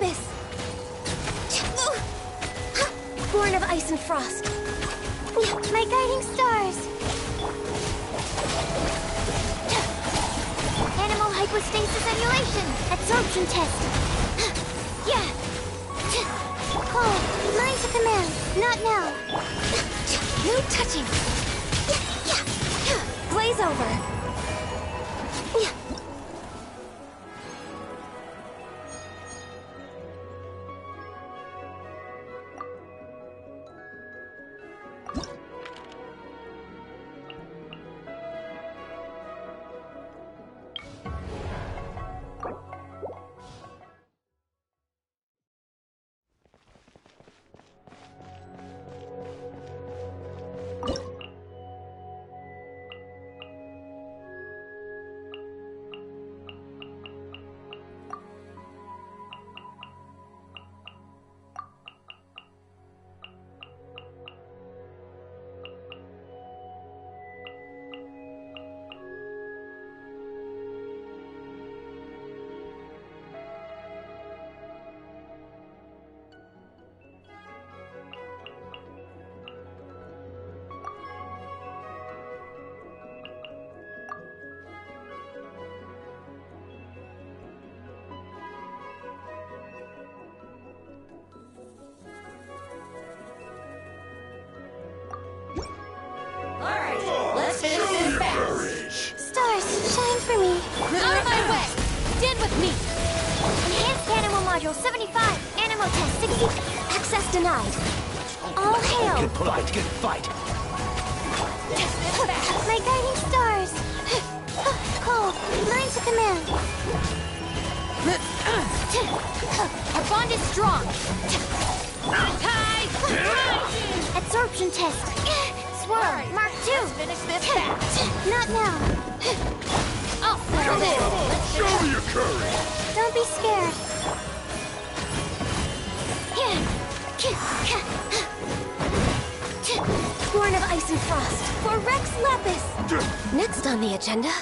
lapis! Born of ice and frost. My guiding stars! Animal hypostasis emulation! Absorption test! Yeah! Cold, mine to command, not now! No touching! Glaze over! Shine for me. Out of my way! Stand with me! Enhanced Animal Module 75. Animal Test 60. Access denied. All hail. Get polite, get fight. My guiding stars. Cold, mine to command. Our bond is strong! Absorption test. Swirl, Mark 2. Let's finish this fast! Not now. I'll settle this! Show me your courage. Don't be scared. Born of ice and frost, for Rex Lapis. Next on the agenda.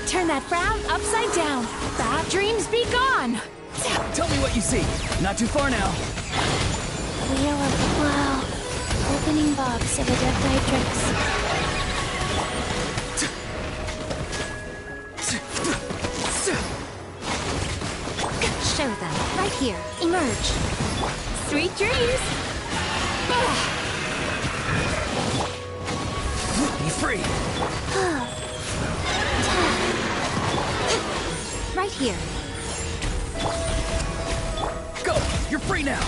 Turn that frown upside down. Bad dreams be gone. Tell me what you see. Not too far now. Wheel of wow. Opening box of Adeptitrix. Show them. Right here. Emerge. Sweet dreams. Be free. Right here. Go. You're free now.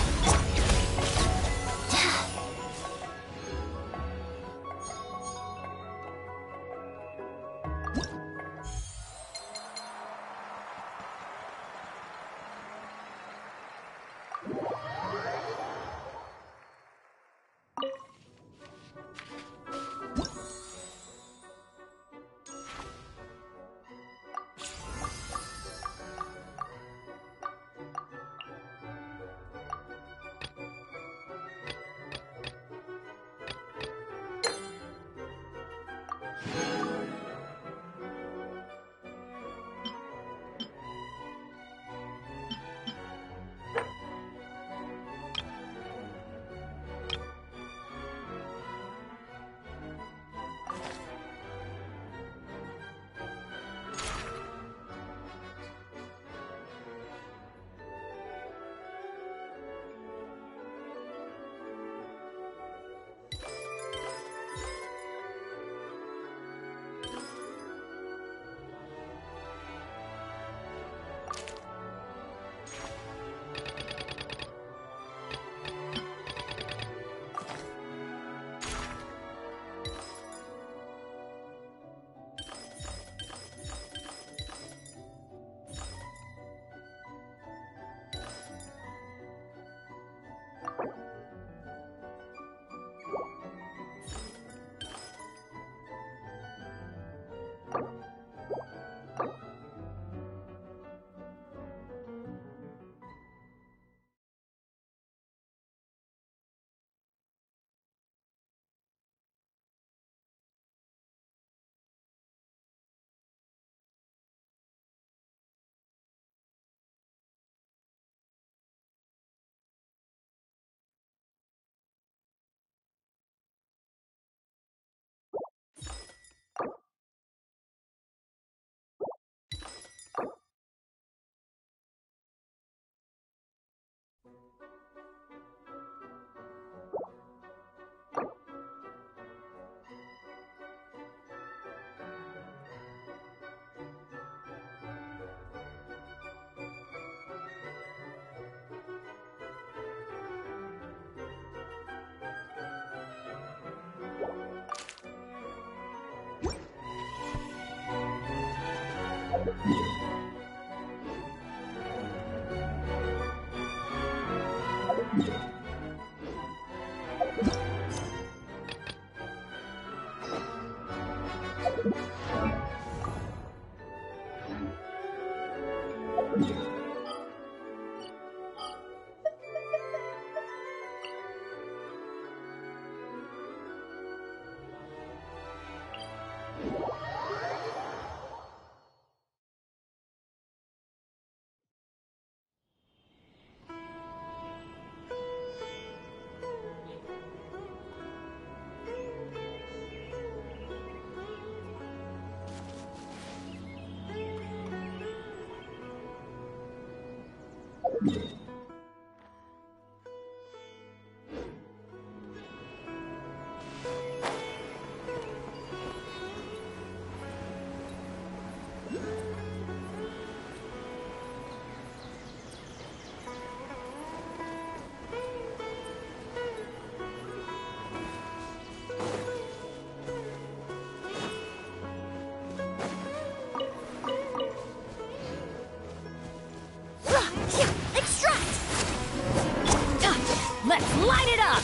Let's light it up!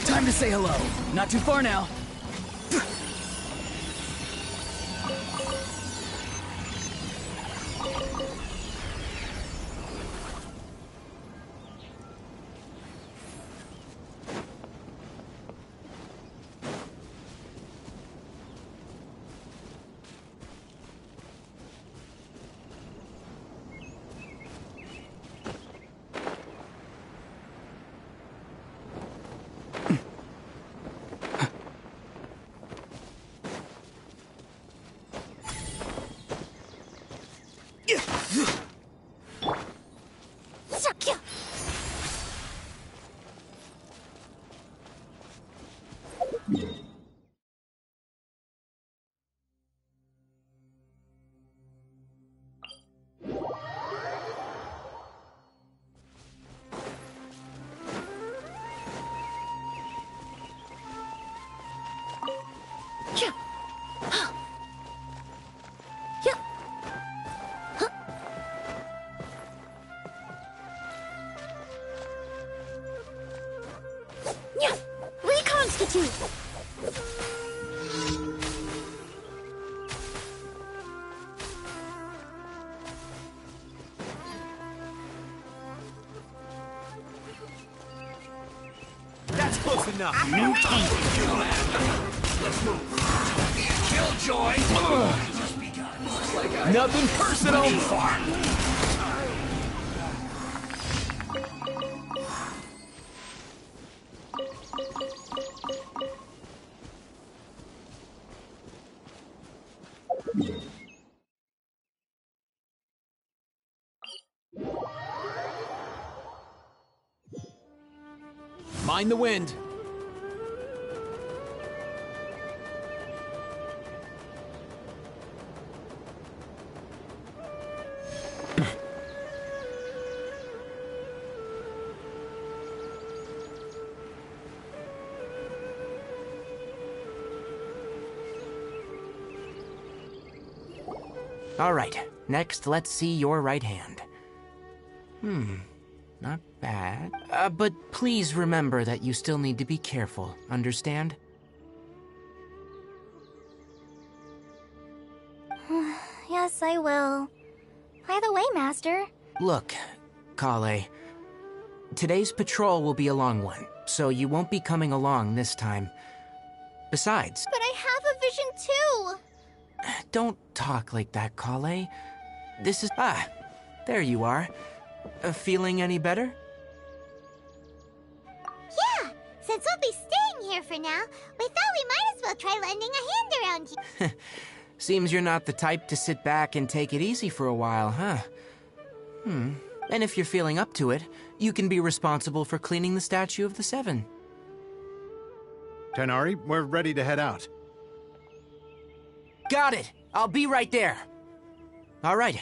Time to say hello. Not too far now. Reconstitute! That's close enough. New Let's move. Killjoy. Just begun. Nothing personal. Mind the wind. All right, next let's see your right hand. not bad. But please remember that you still need to be careful, understand? Yes, I will. By the way, Master. Look, Kale, today's patrol will be a long one, so you won't be coming along this time. Besides... But I have a vision too! Don't talk like that, Kale. This is... Ah, there you are. Feeling any better? Yeah! Since we'll be staying here for now, we thought we might as well try lending a hand around here. Seems you're not the type to sit back and take it easy for a while, huh? And if you're feeling up to it, you can be responsible for cleaning the Statue of the Seven. Tighnari, we're ready to head out. Got it! I'll be right there! Alright,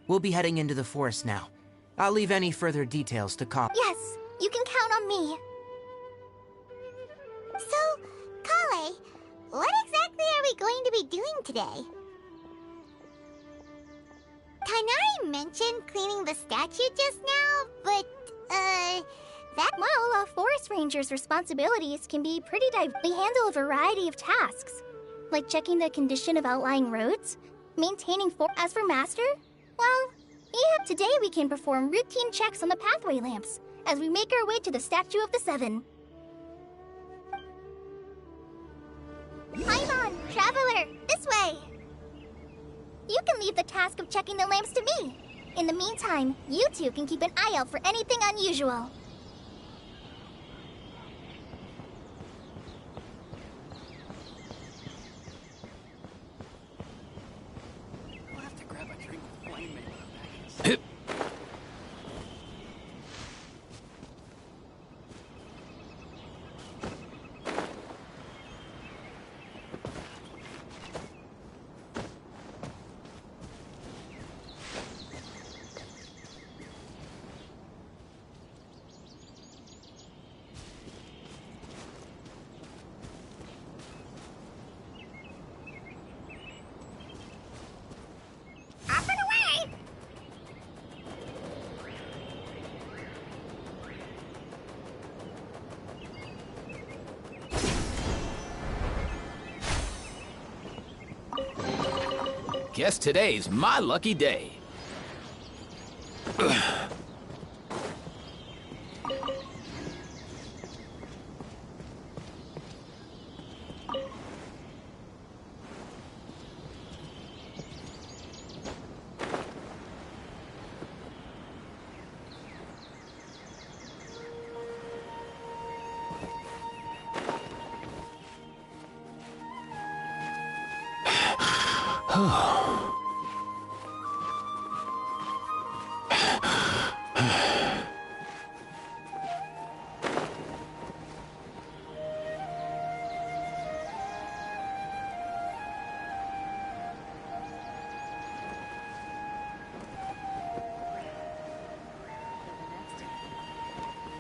we'll be heading into the forest now. I'll leave any further details to Kale. Yes, you can count on me. So, Kale, what exactly are we going to be doing today? Tighnari mentioned cleaning the statue just now, but, Well, a forest ranger's responsibilities can be pretty diverse. They handle a variety of tasks, like checking the condition of outlying roads, maintaining As for Master, well, yeah, today we can perform routine checks on the pathway lamps as we make our way to the Statue of the Seven. Paimon, Traveler, this way! You can leave the task of checking the lamps to me. In the meantime, you two can keep an eye out for anything unusual. We'll have to grab a drink with Flame Man. Up and away! Guess today's my lucky day.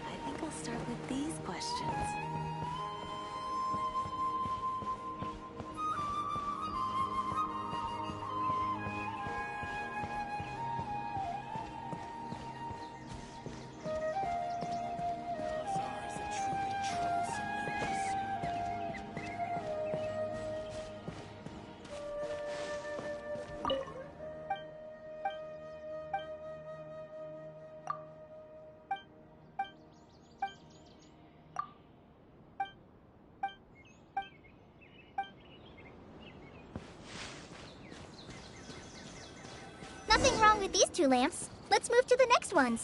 I think I'll start with these questions. Nothing wrong with these two lamps. Let's move to the next ones.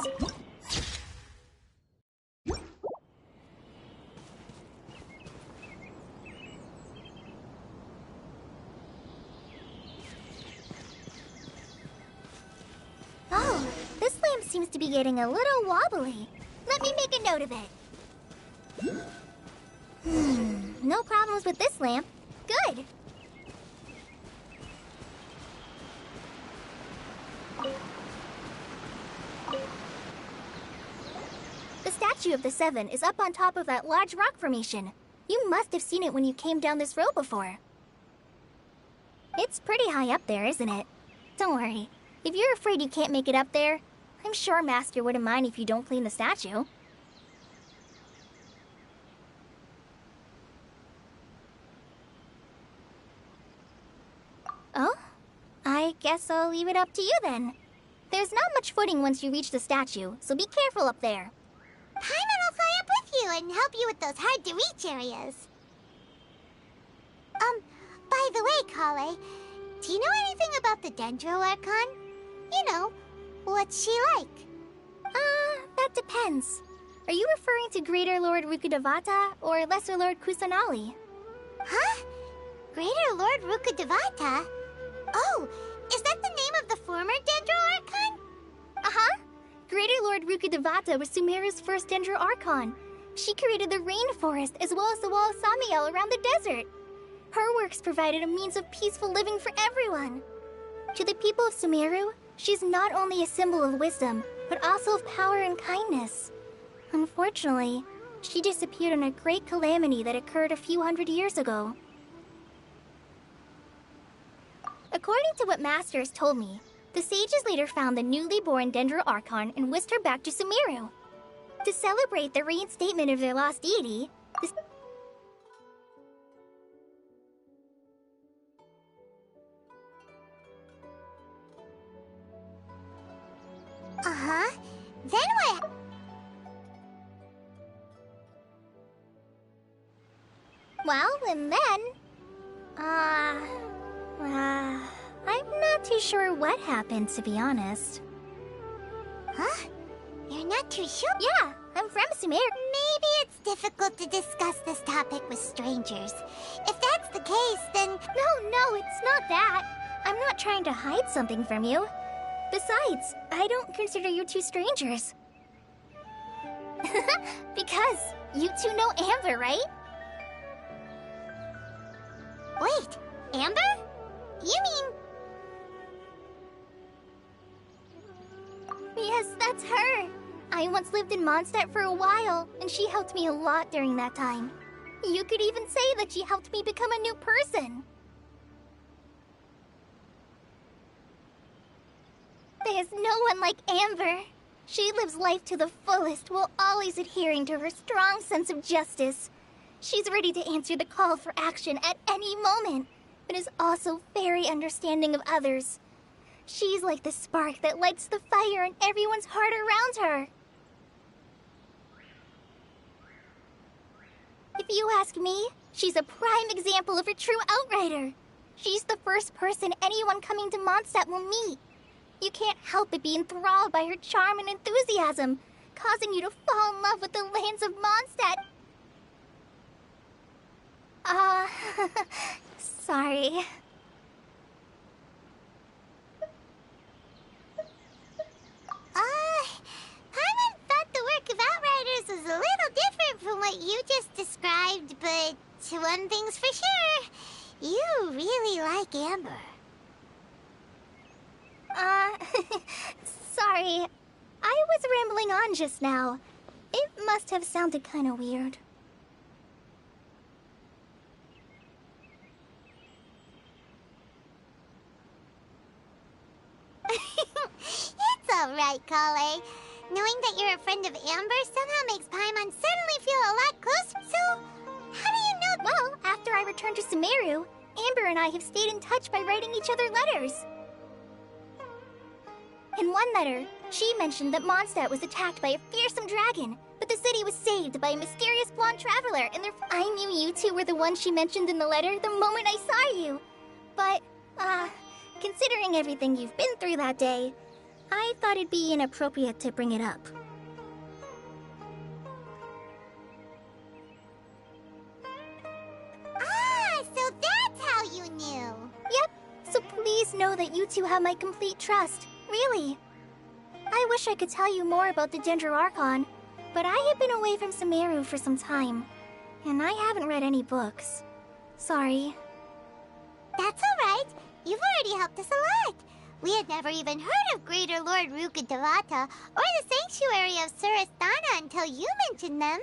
Oh, this lamp seems to be getting a little wobbly. Let me make a note of it. No problems with this lamp. Good. The Statue of the Seven is up on top of that large rock formation. You must have seen it when you came down this road before. It's pretty high up there, isn't it? Don't worry. If you're afraid you can't make it up there, I'm sure Master wouldn't mind if you don't clean the statue. Oh? I guess I'll leave it up to you then. There's not much footing once you reach the statue, so be careful up there. Paimon will fly up with you and help you with those hard-to-reach areas. By the way, Kale, do you know anything about the Dendro Archon? You know, what's she like? That depends. Are you referring to Greater Lord Rukkhadevata or Lesser Lord Kusanali? Huh? Greater Lord Rukkhadevata? Oh, is that the name of the former Dendro Archon? Uh-huh. Greater Lord Rukkhadevata was Sumeru's first Dendro Archon. She created the rainforest as well as the wall of Samiel around the desert. Her works provided a means of peaceful living for everyone. To the people of Sumeru, she's not only a symbol of wisdom, but also of power and kindness. Unfortunately, she disappeared in a great calamity that occurred a few hundred years ago. According to what Master has told me, the sages later found the newly born Dendro Archon and whisked her back to Sumeru. To celebrate the reinstatement of their lost deity, the Uh-huh. Then what? Well, and then... I'm not too sure what happened, to be honest. Huh? You're not too sure? Yeah, I'm from Sumeru. Maybe it's difficult to discuss this topic with strangers. If that's the case, then... No, it's not that. I'm not trying to hide something from you. Besides, I don't consider you two strangers. Because you two know Amber, right? Wait, Amber? You mean... Yes, that's her. I once lived in Mondstadt for a while, and she helped me a lot during that time. You could even say that she helped me become a new person. There's no one like Amber. She lives life to the fullest while always adhering to her strong sense of justice. She's ready to answer the call for action at any moment, but is also very understanding of others. She's like the spark that lights the fire in everyone's heart around her. If you ask me, she's a prime example of a true outrider. She's the first person anyone coming to Mondstadt will meet. You can't help but be enthralled by her charm and enthusiasm, causing you to fall in love with the lands of Mondstadt. Sorry. Paimon thought the work of Outriders was a little different from what you just described, but one thing's for sure, you really like Amber. Sorry. I was rambling on just now. It must have sounded kind of weird. It's alright, Kale. Knowing that you're a friend of Amber somehow makes Paimon suddenly feel a lot closer. So, how do you know? Well, after I returned to Sumeru, Amber and I have stayed in touch by writing each other letters. In one letter, she mentioned that Mondstadt was attacked by a fearsome dragon, but the city was saved by a mysterious blonde traveler, and I knew you two were the ones she mentioned in the letter the moment I saw you. But, considering everything you've been through that day, I thought it'd be inappropriate to bring it up. So that's how you knew. Yep, so please know that you two have my complete trust, really. I wish I could tell you more about the Dendro Archon, but I have been away from Sumeru for some time, and I haven't read any books. Sorry. That's alright. You've already helped us a lot. We had never even heard of Greater Lord Rukkhadevata or the Sanctuary of Surasthana until you mentioned them.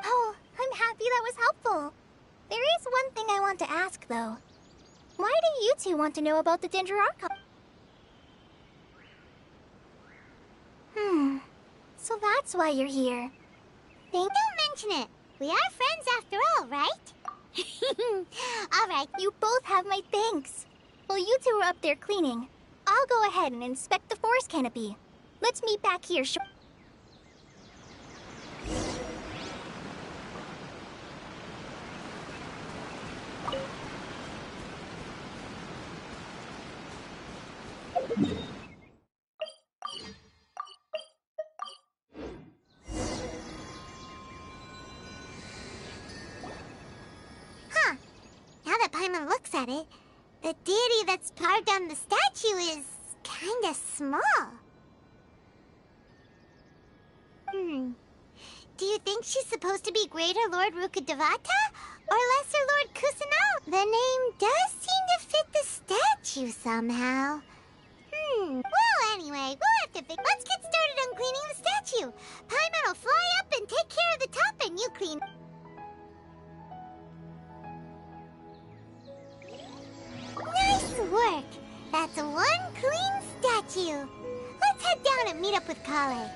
Oh, I'm happy that was helpful. There is one thing I want to ask, though. Why do you two want to know about the Dendro Archon? that's why you're here. Don't mention it. We are friends after all, right? Alright. You both have my thanks. While you two are up there cleaning, I'll go ahead and inspect the forest canopy. Let's meet back here Huh. Now that Paimon looks at it, the deity that's carved on the statue is kinda small. Do you think she's supposed to be Greater Lord Rukkhadevata or Lesser Lord Kusanao? The name does seem to fit the statue somehow. Well, anyway, we'll have to fix. Let's get started on cleaning the statue. Paimon will fly up and take care of the top, and you clean. Nice work. That's one clean statue. Let's head down and meet up with Kale.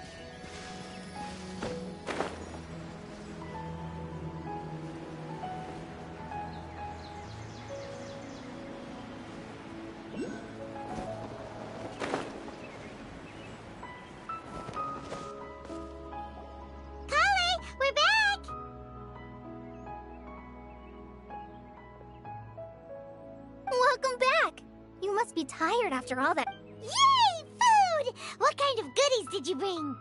Welcome back! You must be tired after all that. Yay! Food! What kind of goodies did you bring?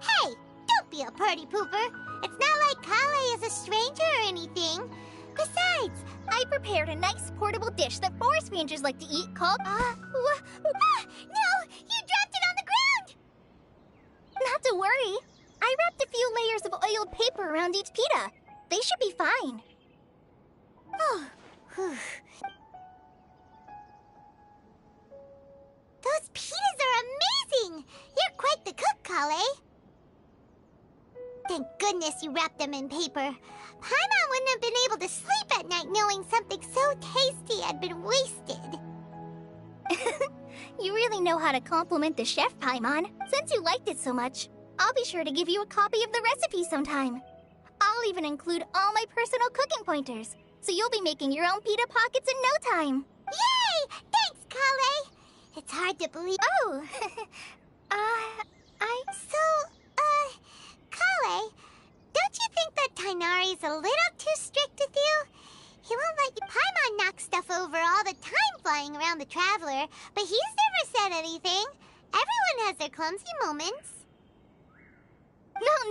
Hey! Don't be a party pooper! It's not like Kale is a stranger or anything. Besides, I prepared a nice portable dish that forest rangers like to eat called... no! You dropped it on the ground! Not to worry. I wrapped a few layers of oiled paper around each pita. They should be fine. Oh. Those pitas are amazing! You're quite the cook, Kale. Thank goodness you wrapped them in paper. Paimon wouldn't have been able to sleep at night knowing something so tasty had been wasted. You really know how to compliment the chef, Paimon. Since you liked it so much, I'll be sure to give you a copy of the recipe sometime. I'll even include all my personal cooking pointers, so you'll be making your own pita pockets in no time. Yay! Thanks, Kale! It's hard to believe. Oh, Kale, don't you think that Tainari's a little too strict with you? He won't let you. Paimon knocks stuff over all the time flying around the Traveler, but he's never said anything. Everyone has their clumsy moments.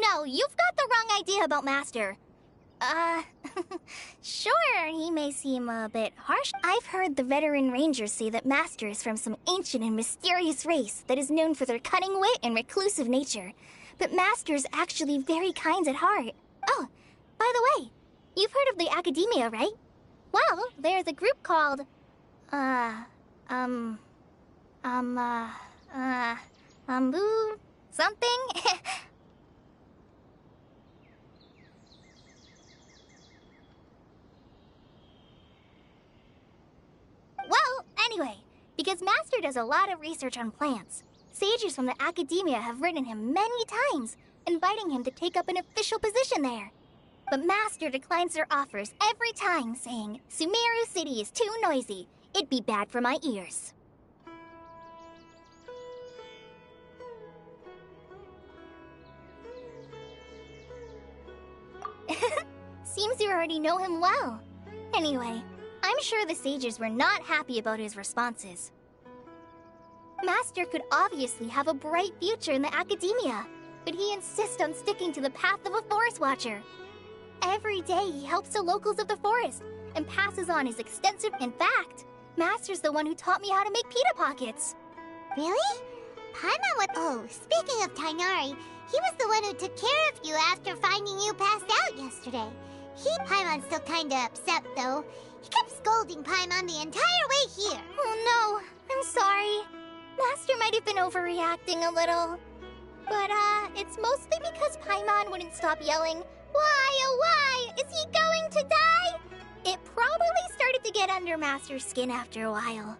No, you've got the wrong idea about Master. Sure, he may seem a bit harsh. I've heard the veteran rangers say that Master is from some ancient and mysterious race that is known for their cunning wit and reclusive nature. But Master's actually very kind at heart. Oh, by the way, you've heard of the Academia, right? Well, there's a group called... something? Well, anyway, because Master does a lot of research on plants, sages from the Academia have written him many times, inviting him to take up an official position there. But Master declines their offers every time, saying, Sumeru City is too noisy. It'd be bad for my ears. Seems you already know him well. Anyway, I'm sure the sages were not happy about his responses. Master could obviously have a bright future in the Academia, but he insists on sticking to the path of a forest watcher. Every day he helps the locals of the forest and passes on his extensive... In fact, Master's the one who taught me how to make pita pockets. Really? Paimon would... Oh, speaking of Tainari, he was the one who took care of you after finding you passed out yesterday. Paimon's still kinda upset, though. He kept scolding Paimon the entire way here. Oh no, I'm sorry. Master might have been overreacting a little. But, it's mostly because Paimon wouldn't stop yelling, "Why, oh why? Is he going to die?" It probably started to get under Master's skin after a while.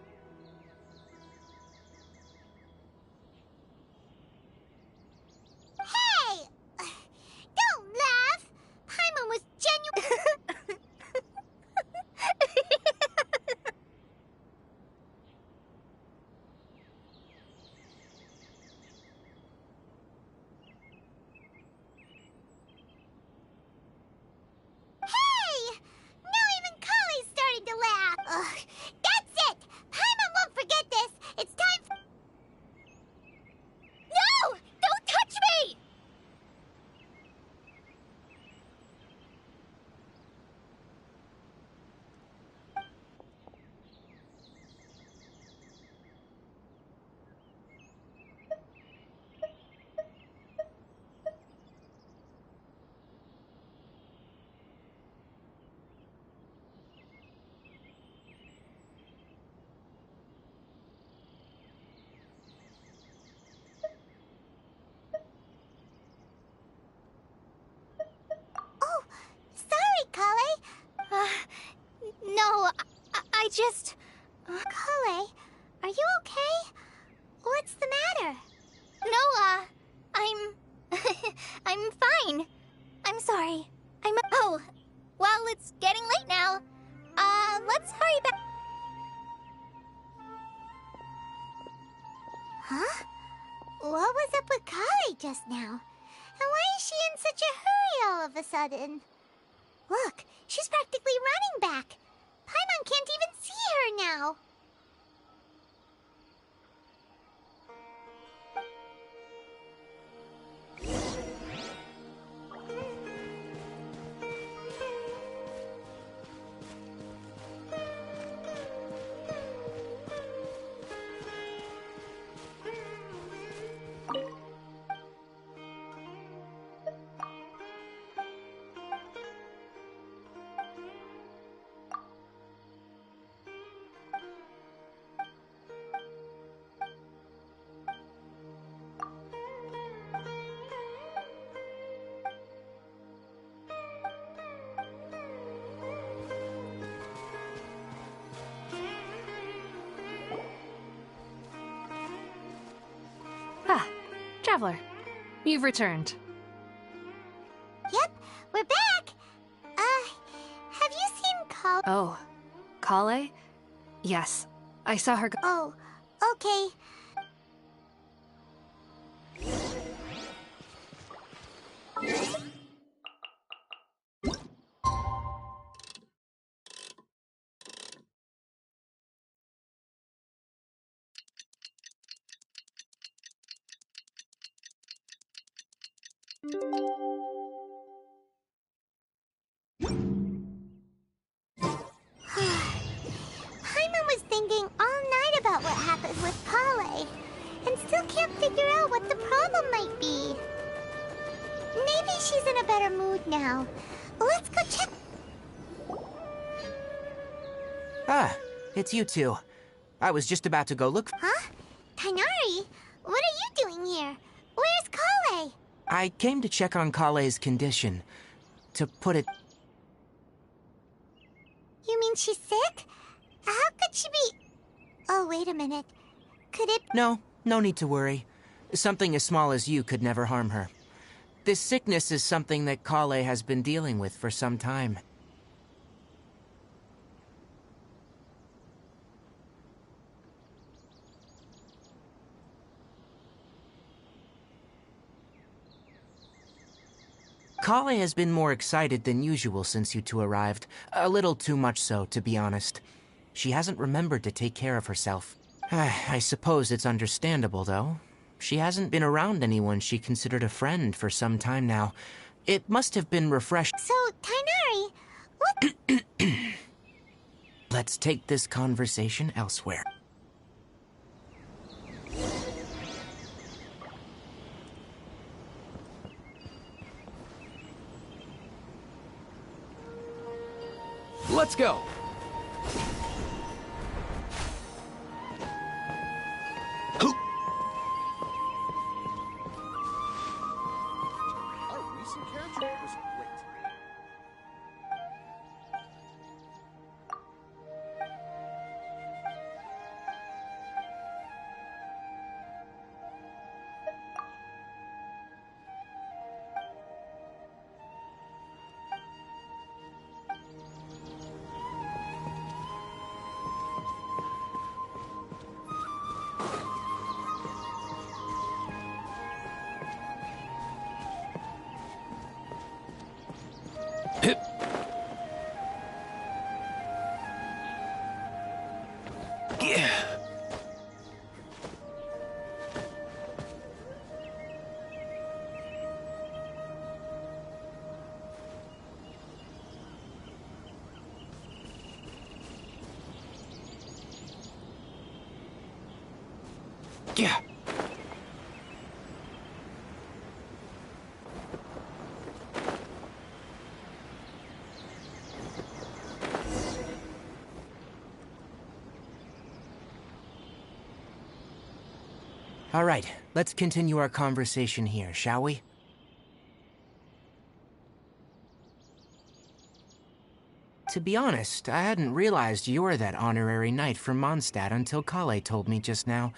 just... Kale, are you okay? What's the matter? No, I'm... I'm fine. I'm sorry. Oh, well, it's getting late now. Let's hurry back. Huh? What was up with Kale just now? And why is she in such a hurry all of a sudden? Look, she's practically running back. Paimon can't even see her now. Ah, Traveler. You've returned. Yep, we're back. Have you seen Kale? Oh, Kale? Yes, I saw her go. Oh, okay. Paimon was thinking all night about what happened with Kale, and still can't figure out what the problem might be. Maybe she's in a better mood now. Let's go check. Ah, it's you two. I was just about to go look. Huh? Tighnari? What are you doing here? Where's Kale? I came to check on Kale's condition. To put it... You mean she's sick? How could she be... Oh, wait a minute. Could it... No need to worry. Something as small as you could never harm her. This sickness is something that Kale has been dealing with for some time. Kale has been more excited than usual since you two arrived. A little too much so, to be honest. She hasn't remembered to take care of herself. I suppose it's understandable, though. She hasn't been around anyone she considered a friend for some time now. It must have been refreshing. So, Tighnari, what... Let's take this conversation elsewhere. Let's go. Our recent character was great. Yeah. All right, let's continue our conversation here, shall we? To be honest, I hadn't realized you're that honorary knight from Mondstadt until Kale told me just now.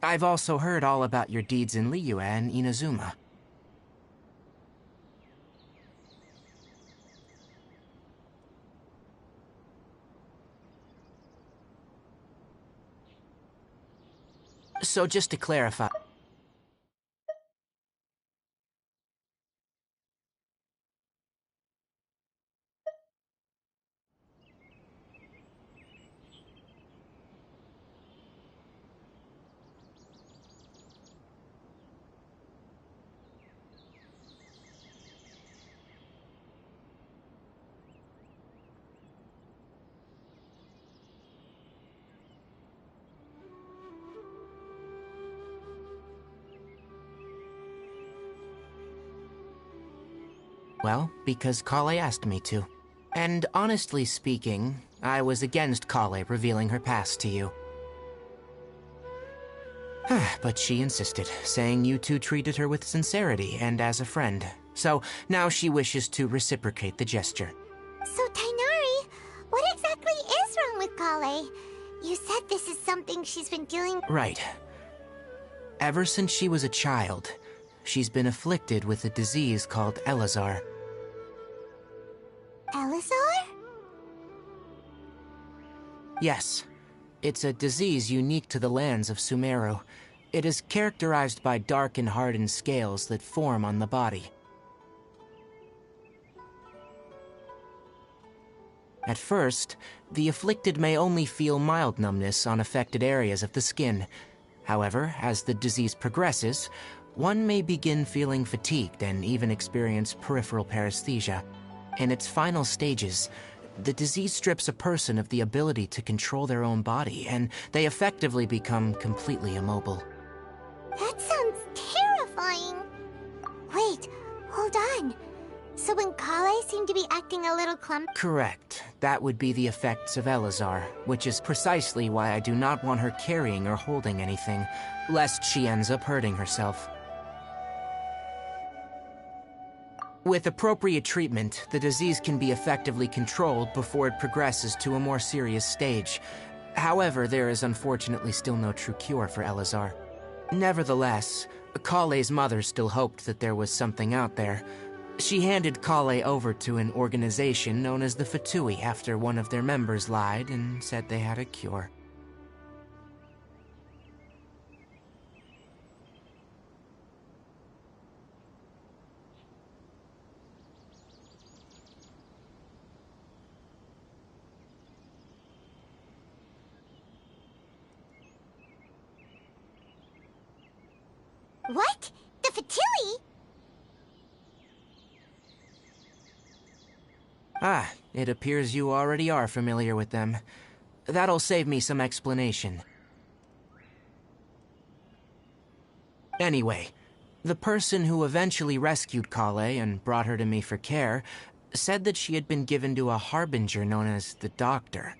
I've also heard all about your deeds in Liyue and Inazuma. So just to clarify... Well, because Kale asked me to. And honestly speaking, I was against Kale revealing her past to you. But she insisted, saying you two treated her with sincerity and as a friend. So now she wishes to reciprocate the gesture. So, Tainari, what exactly is wrong with Kale? You said this is something she's been dealing... Right. Ever since she was a child, she's been afflicted with a disease called Elazar. Elazar? Yes. It's a disease unique to the lands of Sumeru. It is characterized by dark and hardened scales that form on the body. At first, the afflicted may only feel mild numbness on affected areas of the skin. However, as the disease progresses, one may begin feeling fatigued and even experience peripheral paresthesia. In its final stages, the disease strips a person of the ability to control their own body, and they effectively become completely immobile. That sounds terrifying. Wait, hold on. So when Kale seemed to be acting a little clumsy... Correct. That would be the effects of Elazar, which is precisely why I do not want her carrying or holding anything, lest she ends up hurting herself. With appropriate treatment, the disease can be effectively controlled before it progresses to a more serious stage. However, there is unfortunately still no true cure for Elazar. Nevertheless, Kale's mother still hoped that there was something out there. She handed Kale over to an organization known as the Fatui after one of their members lied and said they had a cure. What? The Fatui? Ah, it appears you already are familiar with them. That'll save me some explanation. Anyway, the person who eventually rescued Kale and brought her to me for care said that she had been given to a harbinger known as the Doctor.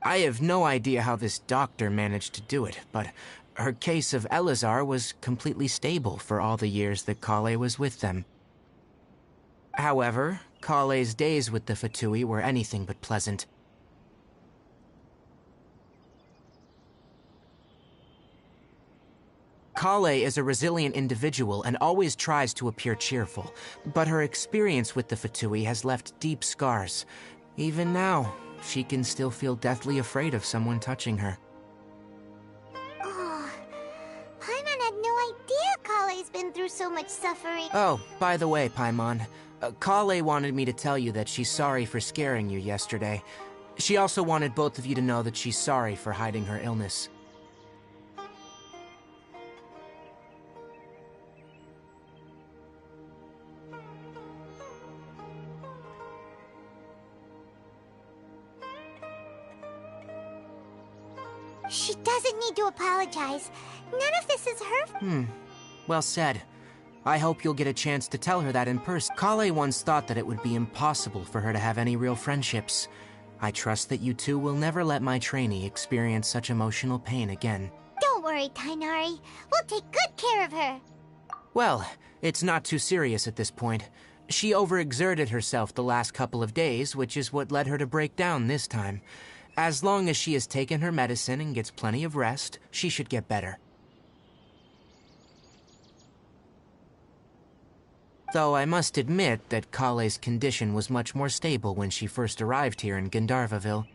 I have no idea how this doctor managed to do it, but her case of Elazar was completely stable for all the years that Kale was with them. However, Kale's days with the Fatui were anything but pleasant. Kale is a resilient individual and always tries to appear cheerful, but her experience with the Fatui has left deep scars. Even now, she can still feel deathly afraid of someone touching her. Oh, Paimon had no idea Kale's been through so much suffering. Oh, by the way, Paimon, Kale wanted me to tell you that she's sorry for scaring you yesterday. She also wanted both of you to know that she's sorry for hiding her illness. She doesn't need to apologize. None of this is her... Well said. I hope you'll get a chance to tell her that in person. Kale once thought that it would be impossible for her to have any real friendships. I trust that you two will never let my trainee experience such emotional pain again. Don't worry, Tainari. We'll take good care of her. Well, it's not too serious at this point. She overexerted herself the last couple of days, which is what led her to break down this time. As long as she has taken her medicine and gets plenty of rest, she should get better. Though I must admit that Kale's condition was much more stable when she first arrived here in Gandharvaville.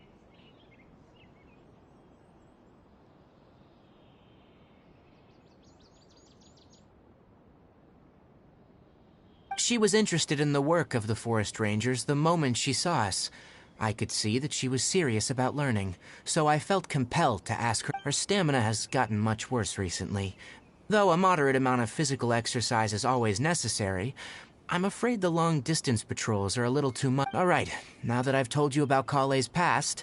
She was interested in the work of the forest rangers the moment she saw us. I could see that she was serious about learning, so I felt compelled to ask her. Her stamina has gotten much worse recently. Though a moderate amount of physical exercise is always necessary, I'm afraid the long-distance patrols are a little too much. Alright, now that I've told you about Kale's past,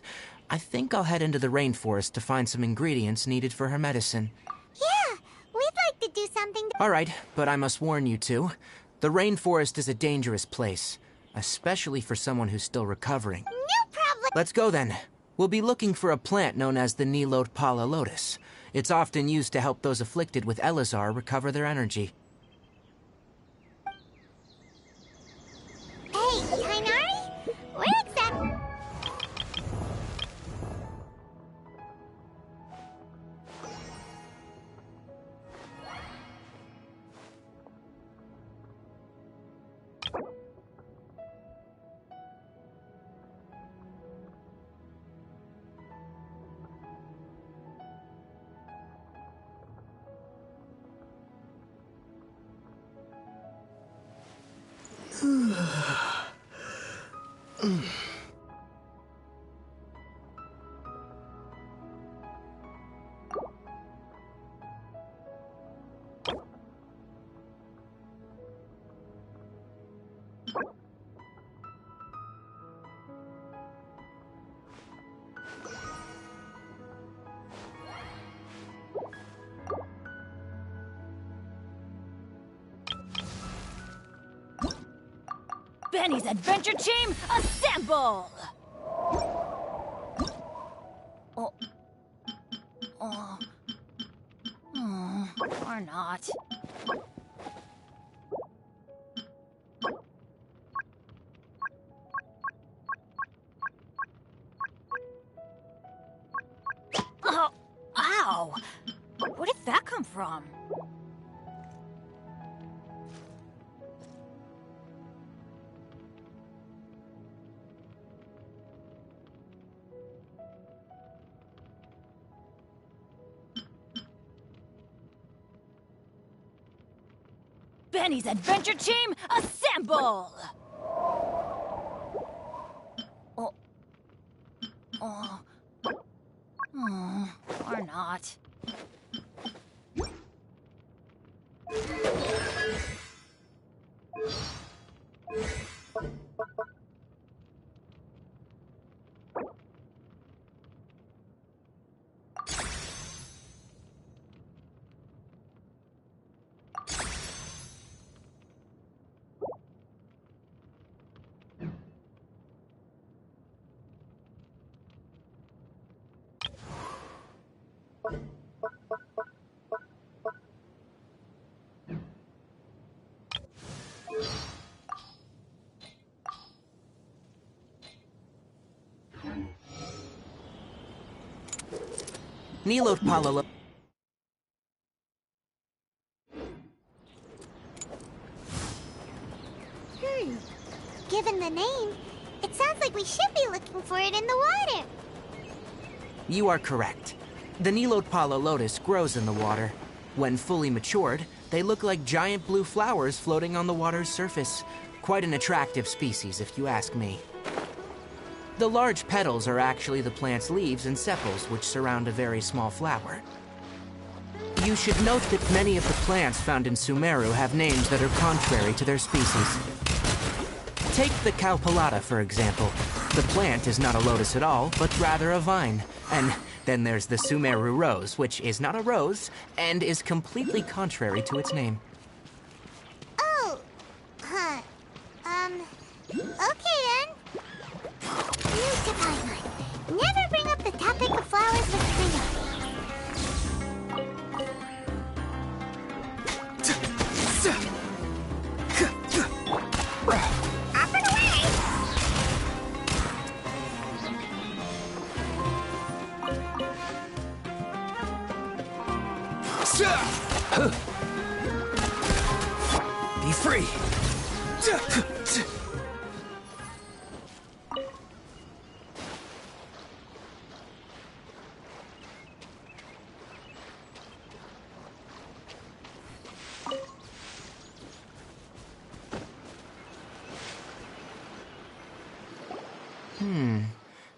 I think I'll head into the rainforest to find some ingredients needed for her medicine. Yeah, we'd like to do something. Alright, but I must warn you two. The rainforest is a dangerous place, especially for someone who's still recovering. No problem. Let's go then. We'll be looking for a plant known as the Nilotpala lotus. It's often used to help those afflicted with Elazar recover their energy. Hey, Tainari? Where exactly? Benny's Adventure Team, assemble! Oh. Oh. Or not. Oh, ow! Where did that come from? Benny's Adventure Team, assemble! Oh. Oh. Or not. Nilotpala. Given the name, it sounds like we should be looking for it in the water. You are correct. The Nilotpala lotus grows in the water. When fully matured, they look like giant blue flowers floating on the water's surface. Quite an attractive species, if you ask me. The large petals are actually the plant's leaves and sepals, which surround a very small flower. You should note that many of the plants found in Sumeru have names that are contrary to their species. Take the Calpalata, for example. The plant is not a lotus at all, but rather a vine. And then there's the Sumeru rose, which is not a rose, and is completely contrary to its name. Be free!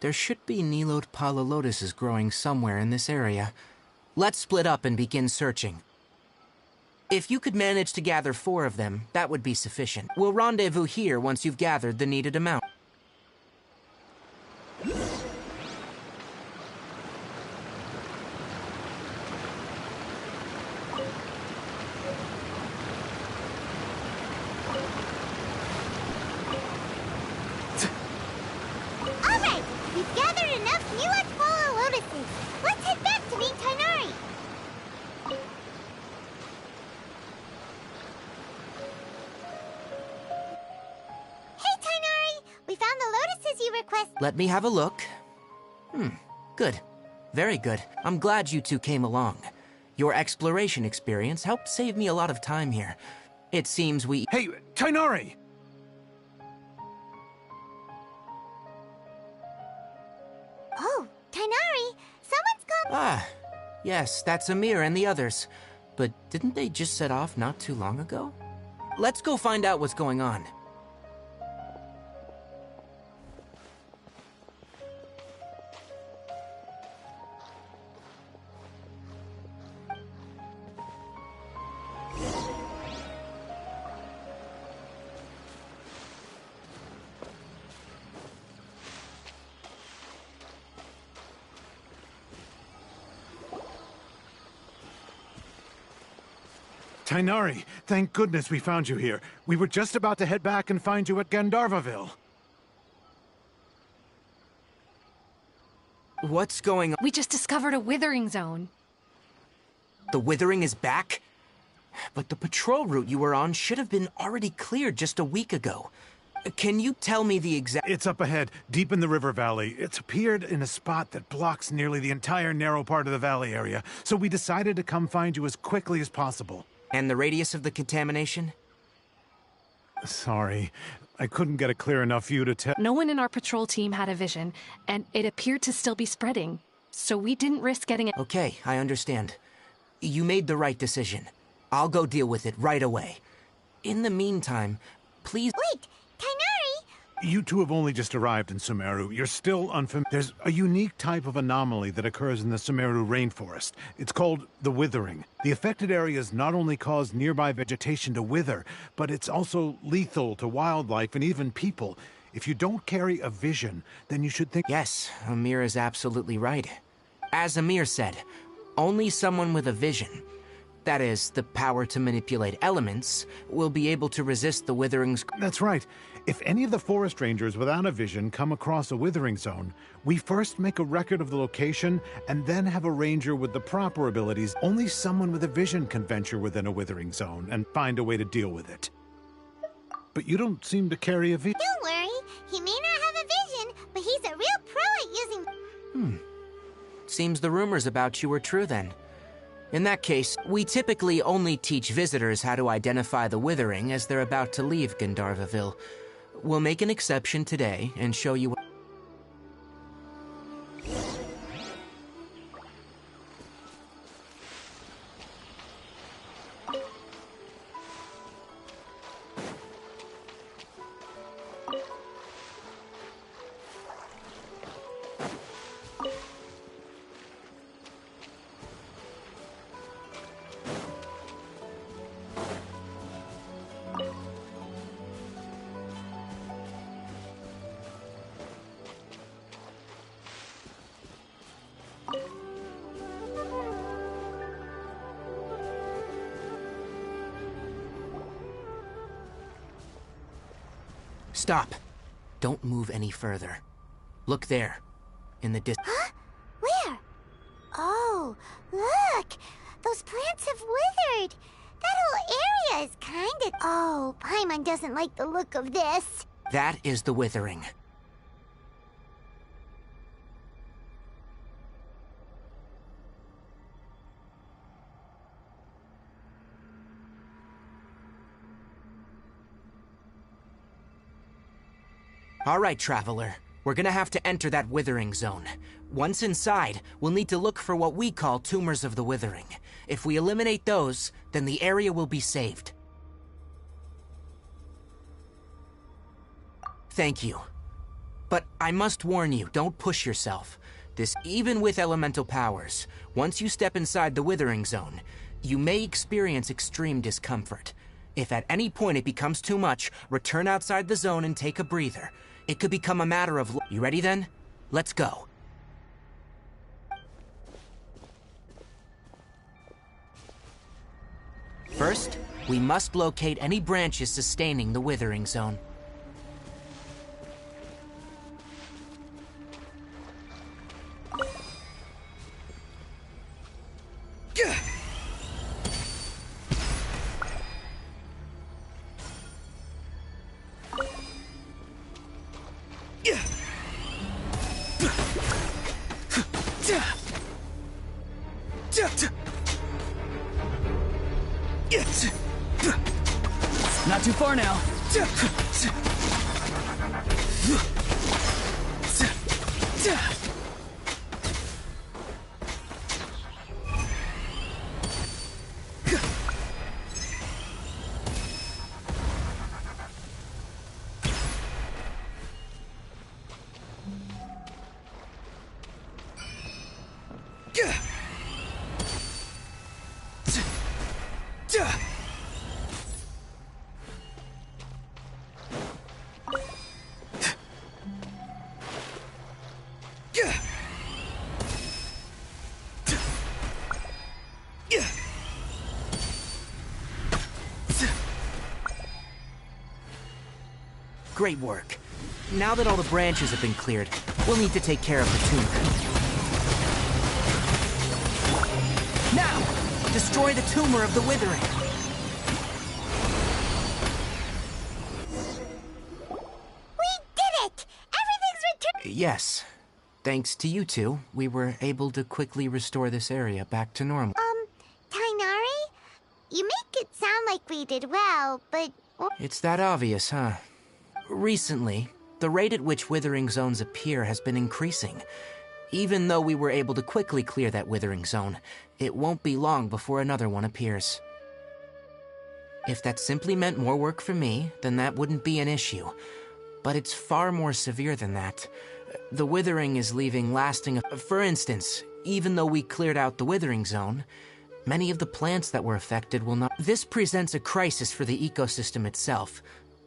There should be Nilode Palalotuses growing somewhere in this area. Let's split up and begin searching. If you could manage to gather 4 of them, that would be sufficient. We'll rendezvous here once you've gathered the needed amount. Alright, we've gathered enough Nilode Palalotuses. Let's head back to meet Tainari. Hey, Tainari! We found the lotuses you requested. Let me have a look. Good. Very good. I'm glad you two came along. Your exploration experience helped save me a lot of time here. It seems we... Hey, Tainari! Oh, Tainari, someone's called. Ah, yes, that's Amir and the others. But didn't they just set off not too long ago? Let's go find out what's going on. Tainari, thank goodness we found you here. We were just about to head back and find you at Gandharvaville. What's going on? We just discovered a withering zone. The withering is back? But the patrol route you were on should have been already cleared just a week ago. Can you tell me the exact... It's up ahead, deep in the river valley. It's appeared in a spot that blocks nearly the entire narrow part of the valley area, so we decided to come find you as quickly as possible. And the radius of the contamination? Sorry, I couldn't get a clear enough view to tell. No one in our patrol team had a vision, and it appeared to still be spreading. So we didn't risk getting it. Okay, I understand. You made the right decision. I'll go deal with it right away. In the meantime, please... Wait, Tainari! You two have only just arrived in Sumeru. You're still unfamiliar. There's a unique type of anomaly that occurs in the Sumeru rainforest. It's called the withering. The affected areas not only cause nearby vegetation to wither, but it's also lethal to wildlife and even people. If you don't carry a vision, then you should think... Yes, Amir is absolutely right. As Amir said, only someone with a vision, that is, the power to manipulate elements, will be able to resist the withering's... That's right. If any of the forest rangers without a vision come across a withering zone, we first make a record of the location and then have a ranger with the proper abilities. Only someone with a vision can venture within a withering zone and find a way to deal with it. But you don't seem to carry a vision. Don't worry, he may not have a vision, but he's a real pro at using... Seems the rumors about you were true then. In that case, we typically only teach visitors how to identify the withering as they're about to leave Gandharvaville. We'll make an exception today and show you... Stop. Don't move any further. Look there. In the distance. Huh? Where? Oh, look! Those plants have withered! That whole area is kinda... Oh, Paimon doesn't like the look of this. That is the withering. All right, Traveler. We're gonna have to enter that Withering Zone. Once inside, we'll need to look for what we call Tumors of the Withering. If we eliminate those, then the area will be saved. Thank you. But I must warn you, don't push yourself. Even with elemental powers, once you step inside the Withering Zone, you may experience extreme discomfort. If at any point it becomes too much, return outside the zone and take a breather. It could become a matter of... You ready then? Let's go. First, we must locate any branches sustaining the Withering Zone. Not too far now. Great work. Now that all the branches have been cleared, we'll need to take care of the tumor. Now, destroy the tumor of the Withering. We did it! Everything's returned! Yes. Thanks to you two, we were able to quickly restore this area back to normal. Tainari? You make it sound like we did well, but... It's that obvious, huh? Recently, the rate at which Withering Zones appear has been increasing. Even though we were able to quickly clear that Withering Zone, it won't be long before another one appears. If that simply meant more work for me, then that wouldn't be an issue. But it's far more severe than that. The Withering is leaving lasting... For instance, even though we cleared out the Withering Zone, many of the plants that were affected will not... This presents a crisis for the ecosystem itself.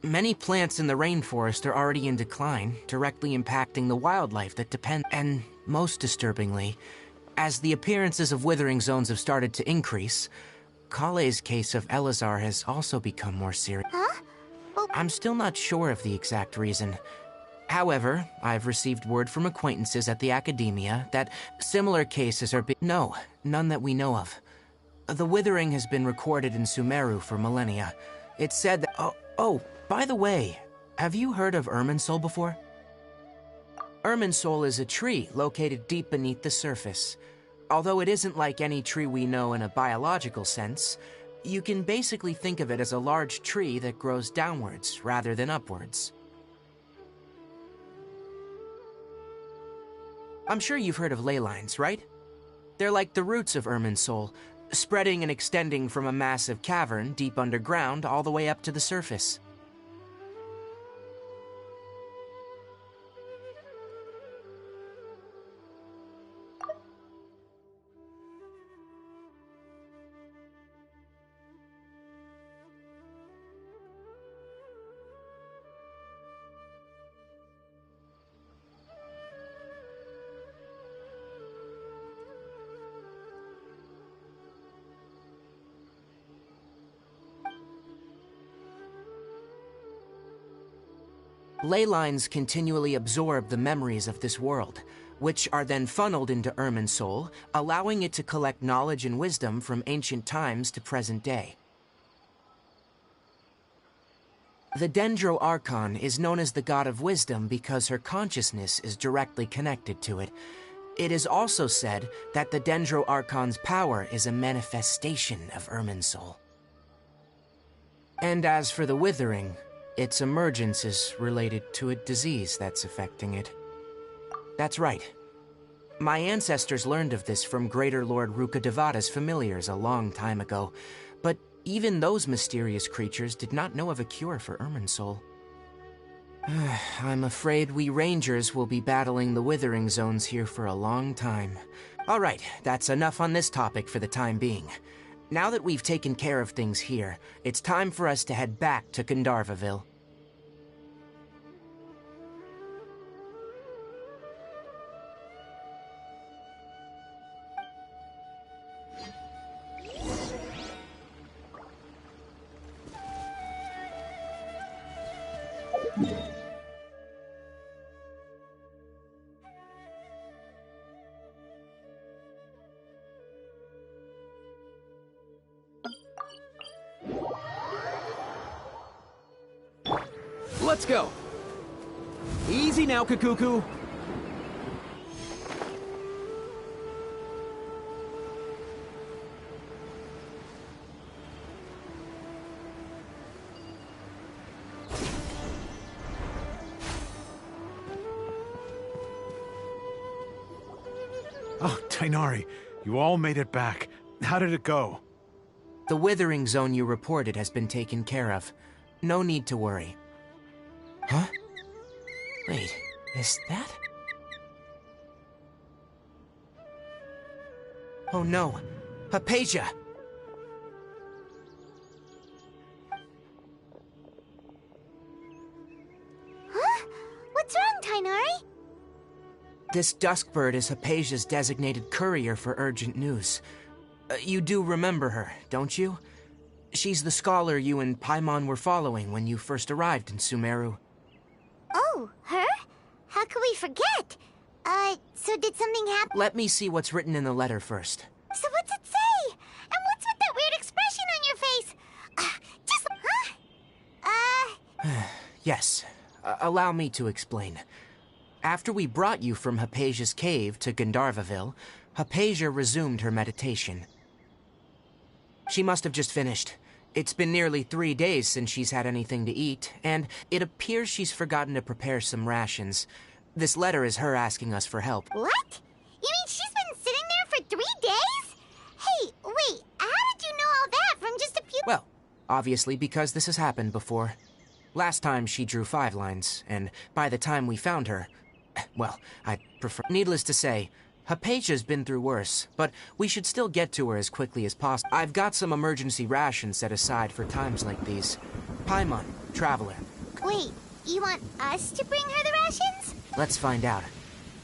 Many plants in the rainforest are already in decline, directly impacting the wildlife that depend... And most disturbingly, as the appearances of Withering Zones have started to increase, Kale's case of Elazar has also become more serious. Huh? I'm still not sure of the exact reason. However, I've received word from acquaintances at the Academia that similar cases are No, none that we know of. The Withering has been recorded in Sumeru for millennia. It's said that... Oh, by the way, have you heard of Irminsul before? Irminsul is a tree located deep beneath the surface. Although it isn't like any tree we know in a biological sense, you can basically think of it as a large tree that grows downwards rather than upwards. I'm sure you've heard of ley lines, right? They're like the roots of Irminsul, spreading and extending from a massive cavern deep underground all the way up to the surface. Ley lines continually absorb the memories of this world, which are then funneled into Irminsul, allowing it to collect knowledge and wisdom from ancient times to present day. The Dendro Archon is known as the God of Wisdom because her consciousness is directly connected to it. It is also said that the Dendro Archon's power is a manifestation of Irminsul. And as for the Withering, Its emergence is related to a disease that's affecting it. That's right. My ancestors learned of this from Greater Lord Rukkhadevata's familiars a long time ago, but even those mysterious creatures did not know of a cure for Irminsul. I'm afraid we Rangers will be battling the Withering Zones here for a long time. Alright, that's enough on this topic for the time being. Now that we've taken care of things here, it's time for us to head back to Gandharvaville. Let's go! Easy now, Kakuku! Oh, Tainari, you all made it back. How did it go? The Withering Zone you reported has been taken care of. No need to worry. Huh? Wait, is that? Oh no, Hypatia! Huh? What's wrong, Tainari? This Duskbird is Hypatia's designated courier for urgent news. You do remember her, don't you? She's the scholar you and Paimon were following when you first arrived in Sumeru. Oh, her? How could we forget? So did something happen? Let me see what's written in the letter first. So what's it say? And what's with that weird expression on your face? Yes, allow me to explain. After we brought you from Hypatia's cave to Gandharvaville, Hypatia resumed her meditation. She must have just finished. It's been nearly 3 days since she's had anything to eat, and it appears she's forgotten to prepare some rations. This letter is her asking us for help. What? You mean she's been sitting there for 3 days? Hey, wait, how did you know all that from just a few— Well, obviously because this has happened before. Last time she drew 5 lines, and by the time we found her, well, I prefer— Needless to say, Hypatia's been through worse, but we should still get to her as quickly as possible. I've got some emergency rations set aside for times like these. Paimon, Traveler. Wait, you want us to bring her the rations? Let's find out.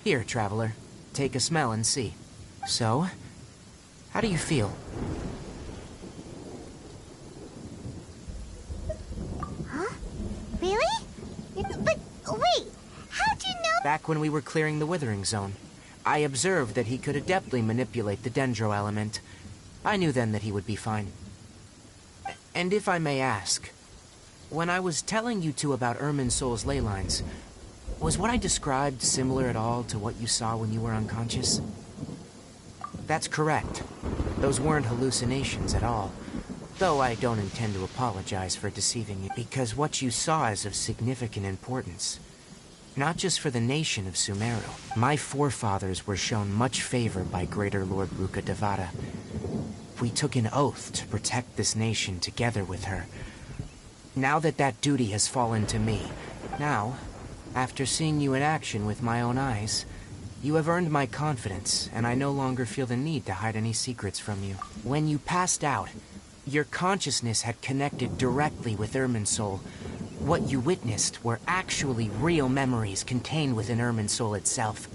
Here, Traveler. Take a smell and see. So, how do you feel? Huh? Really? But wait, how'd you know— Back when we were clearing the Withering Zone, I observed that he could adeptly manipulate the Dendro element. I knew then that he would be fine. And if I may ask, when I was telling you two about Irminsul's ley lines, was what I described similar at all to what you saw when you were unconscious? That's correct. Those weren't hallucinations at all. Though I don't intend to apologize for deceiving you, because what you saw is of significant importance. Not just for the nation of Sumeru. My forefathers were shown much favor by Greater Lord Rukkhadevata. We took an oath to protect this nation together with her. Now that that duty has fallen to me, now, after seeing you in action with my own eyes, you have earned my confidence, and I no longer feel the need to hide any secrets from you. When you passed out, your consciousness had connected directly with Irminsul. What you witnessed were actually real memories contained within Irminsul itself.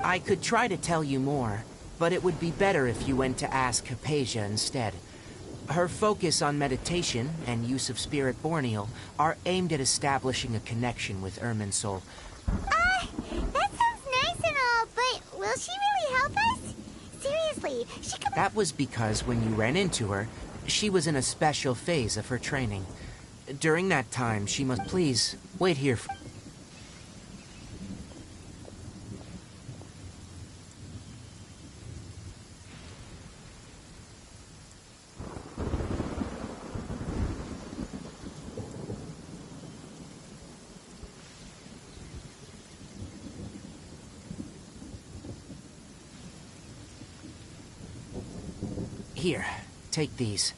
I could try to tell you more, but it would be better if you went to ask Hypatia instead. Her focus on meditation and use of Spirit Borneal are aimed at establishing a connection with Irminsul. that sounds nice and all, but will she really help us? Seriously, she could— That was because when you ran into her, she was in a special phase of her training. During that time, she must— Please, wait here for— Here, take these.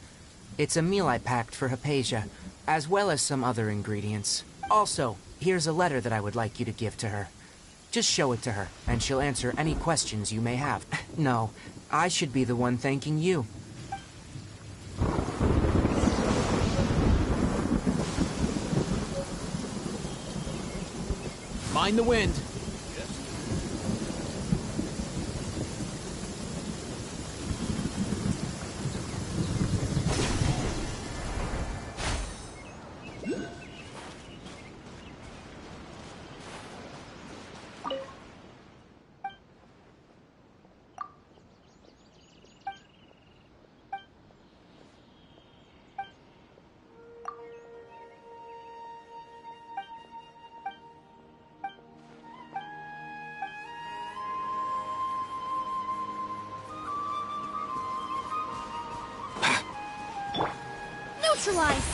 It's a meal I packed for Hypatia, as well as some other ingredients. Also, here's a letter that I would like you to give to her. Just show it to her, and she'll answer any questions you may have. No, I should be the one thanking you. Mind the wind. Neutralize!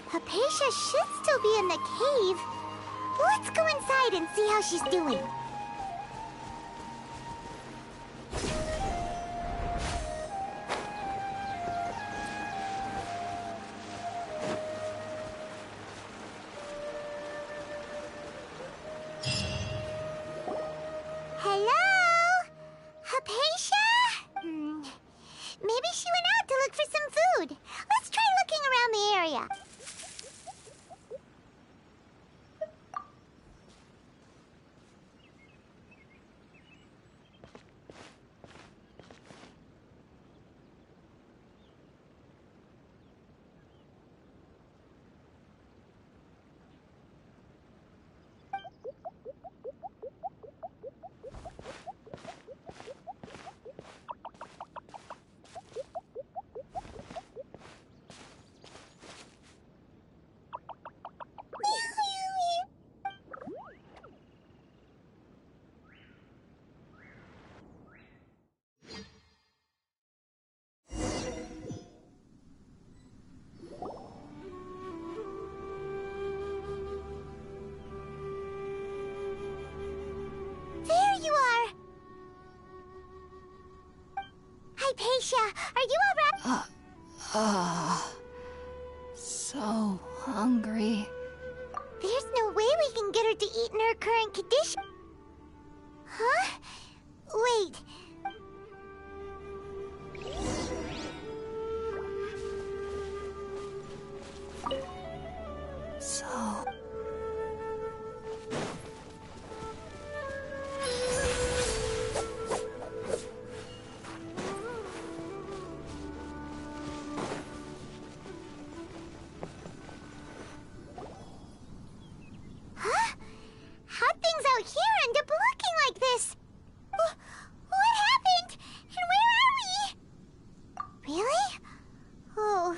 Hypatia should still be in the cave. Let's go inside and see how she's doing. Hello? Hypatia? Maybe she went out to look for some food. Let's try looking around the area. There you are! Hypatia, are you alright? So hungry. There's no way we can get her to eat in her current condition. Huh? Wait. So... Huh? How'd things out here end up looking like this? What happened? And where are we? Really? Oh.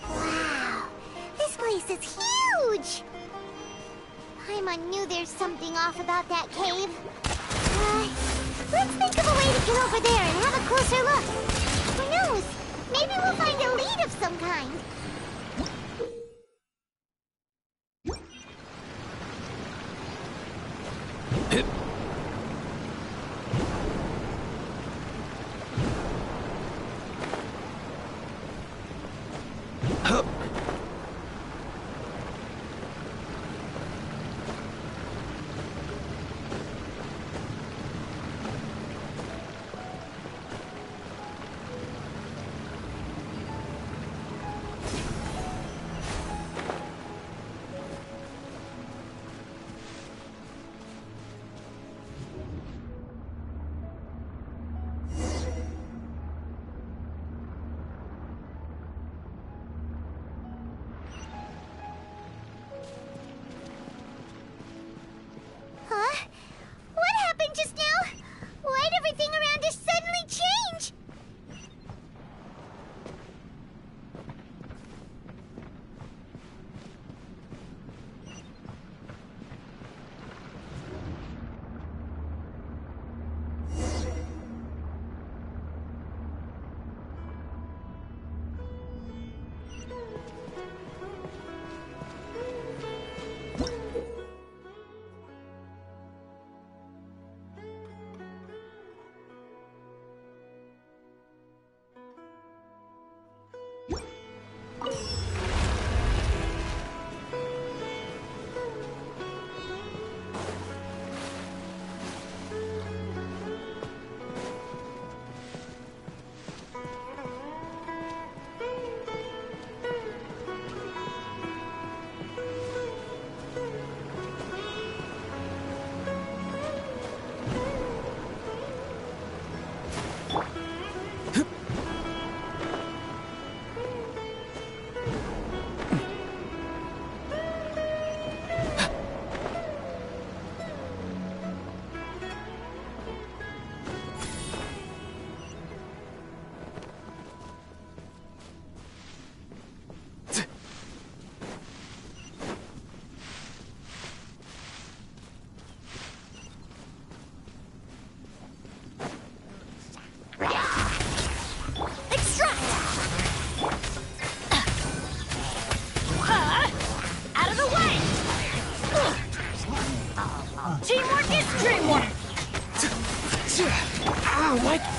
Wow, this place is huge! Paimon knew there's something off about that cave. Let's think of a way to get over there and have a closer look. Who knows? Maybe we'll find a lead of some kind.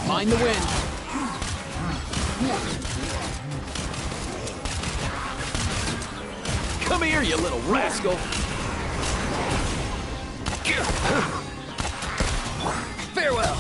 Mind the wind. Come here, you little rascal. Farewell.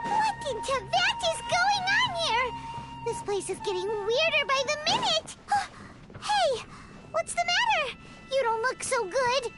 What in Tibet is going on here? This place is getting weirder by the minute! Hey, what's the matter? You don't look so good.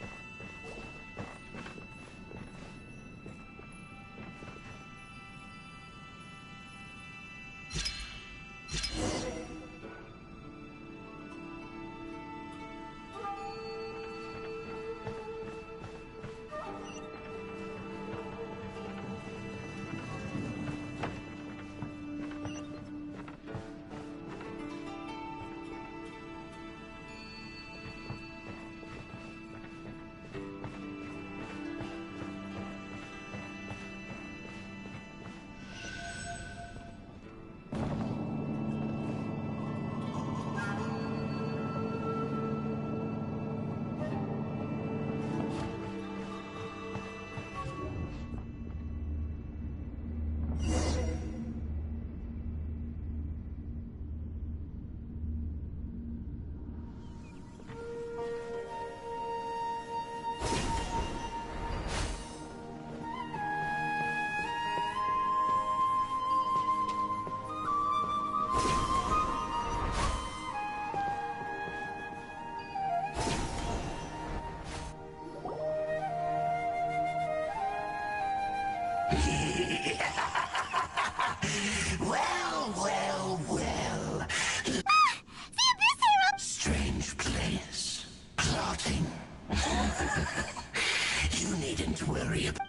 You needn't worry about...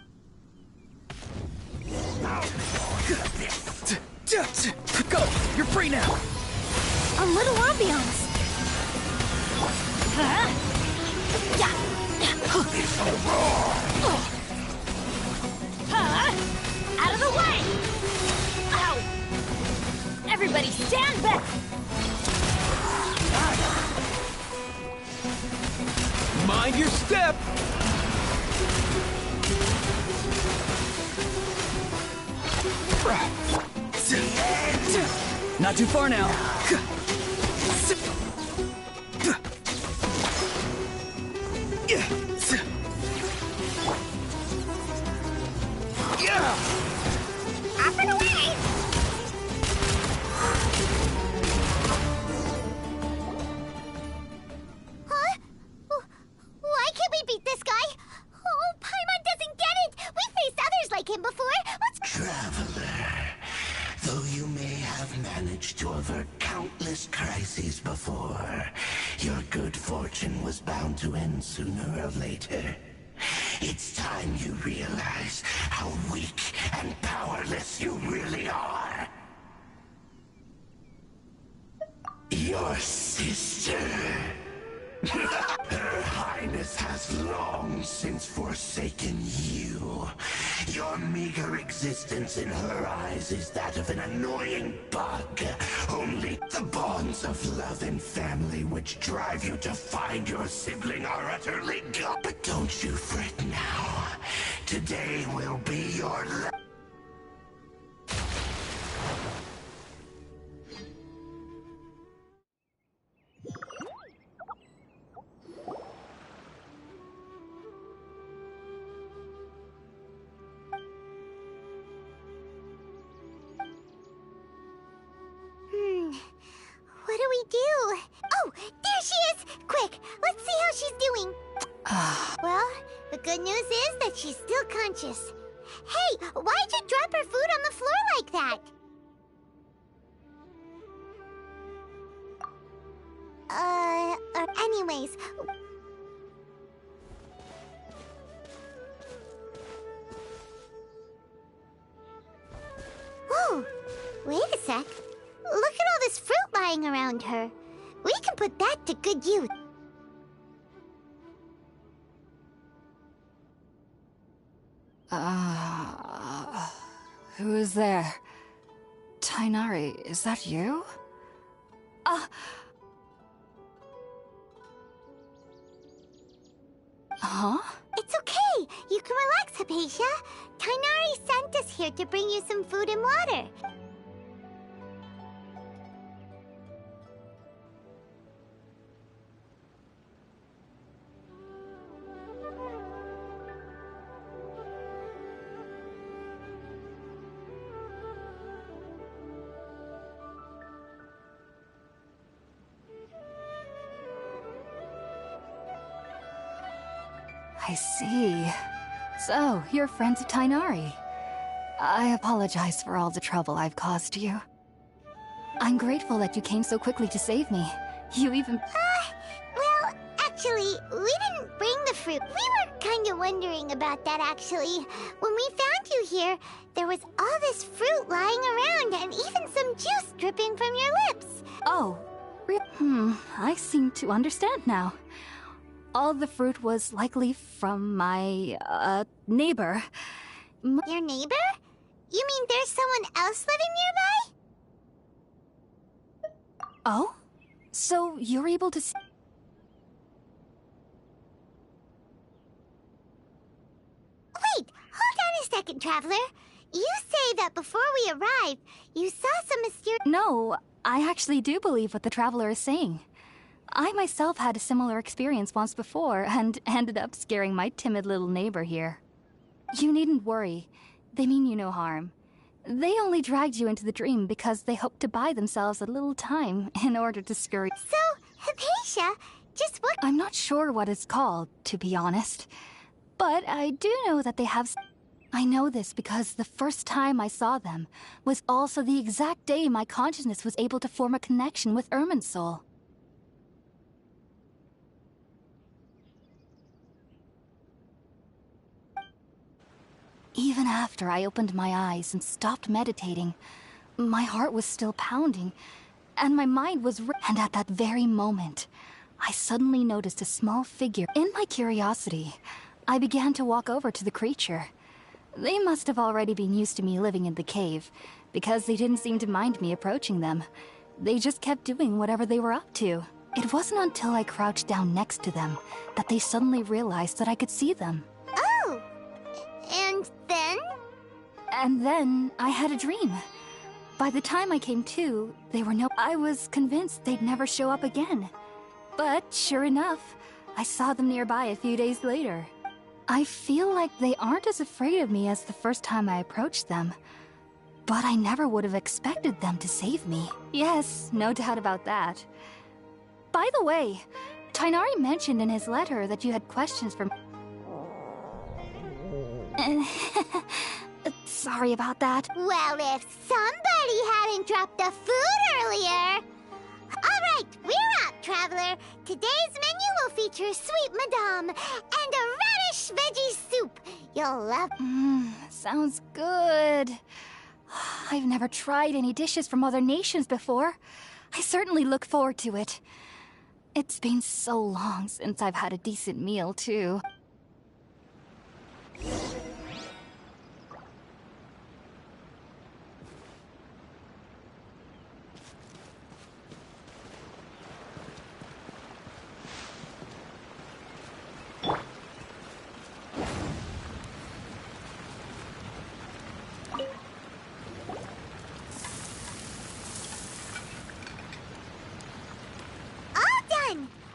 Go! You're free now! A little ambiance. Out of the way! Ow! Everybody stand back! Mind your step! Not too far now. Up and away! Huh? Why can't we beat this guy? Oh, Paimon doesn't get it! We faced others like him before! What's... Traveler, though you may have managed to avert countless crises before, your good fortune was bound to end sooner or later. It's time you realize how weak and powerless you really are. Your sister. Her Highness has long since forsaken you. Your meager existence in her eyes is that of an annoying bug. Only the bonds of love and family which drive you to find your sibling are utterly gone. But don't you fret now. Today will be your last. What do we do? Oh, there she is! Quick, let's see how she's doing. Well, the good news is that she's still conscious. Hey, why'd you drop her food on the floor like that? Anyways... Whoa, wait a sec. Look at all this fruit lying around her. We can put that to good use. Who is there? Tainari, is that you? Huh? It's okay. You can relax, Hypatia. Tainari sent us here to bring you some food and water. I see. So, you're friends of Tainari. I apologize for all the trouble I've caused you. I'm grateful that you came so quickly to save me. You even... Well, actually, we didn't bring the fruit. We were kind of wondering about that, actually. When we found you here, there was all this fruit lying around and even some juice dripping from your lips. Oh, I seem to understand now. All the fruit was likely from my, neighbor. Your neighbor? You mean there's someone else living nearby? Oh? So you're able to see... Wait, hold on a second, Traveler. You say that before we arrived, you saw some mysterious... No, I actually do believe what the Traveler is saying. I myself had a similar experience once before and ended up scaring my timid little neighbor here. You needn't worry. They mean you no harm. They only dragged you into the dream because they hoped to buy themselves a little time in order to scurry... So, Hypatia, just what... I'm not sure what it's called, to be honest. But I do know that they have... I know this because the first time I saw them was also the exact day my consciousness was able to form a connection with Irmin's soul. Even after I opened my eyes and stopped meditating, my heart was still pounding, and my mind was and at that very moment, I suddenly noticed a small figure. In my curiosity, I began to walk over to the creature. They must have already been used to me living in the cave, because they didn't seem to mind me approaching them. They just kept doing whatever they were up to. It wasn't until I crouched down next to them that they suddenly realized that I could see them. Oh! And then? And then I had a dream. By the time I came to, they were I was convinced they'd never show up again. But sure enough, I saw them nearby a few days later. I feel like they aren't as afraid of me as the first time I approached them. But I never would have expected them to save me. Yes, no doubt about that. By the way, Tainari mentioned in his letter that you had questions for me. Sorry about that. Well, if somebody hadn't dropped the food earlier... Alright, we're up, Traveler. Today's menu will feature sweet madame and a radish veggie soup. You'll love... Sounds good. I've never tried any dishes from other nations before. I certainly look forward to it. It's been so long since I've had a decent meal, too.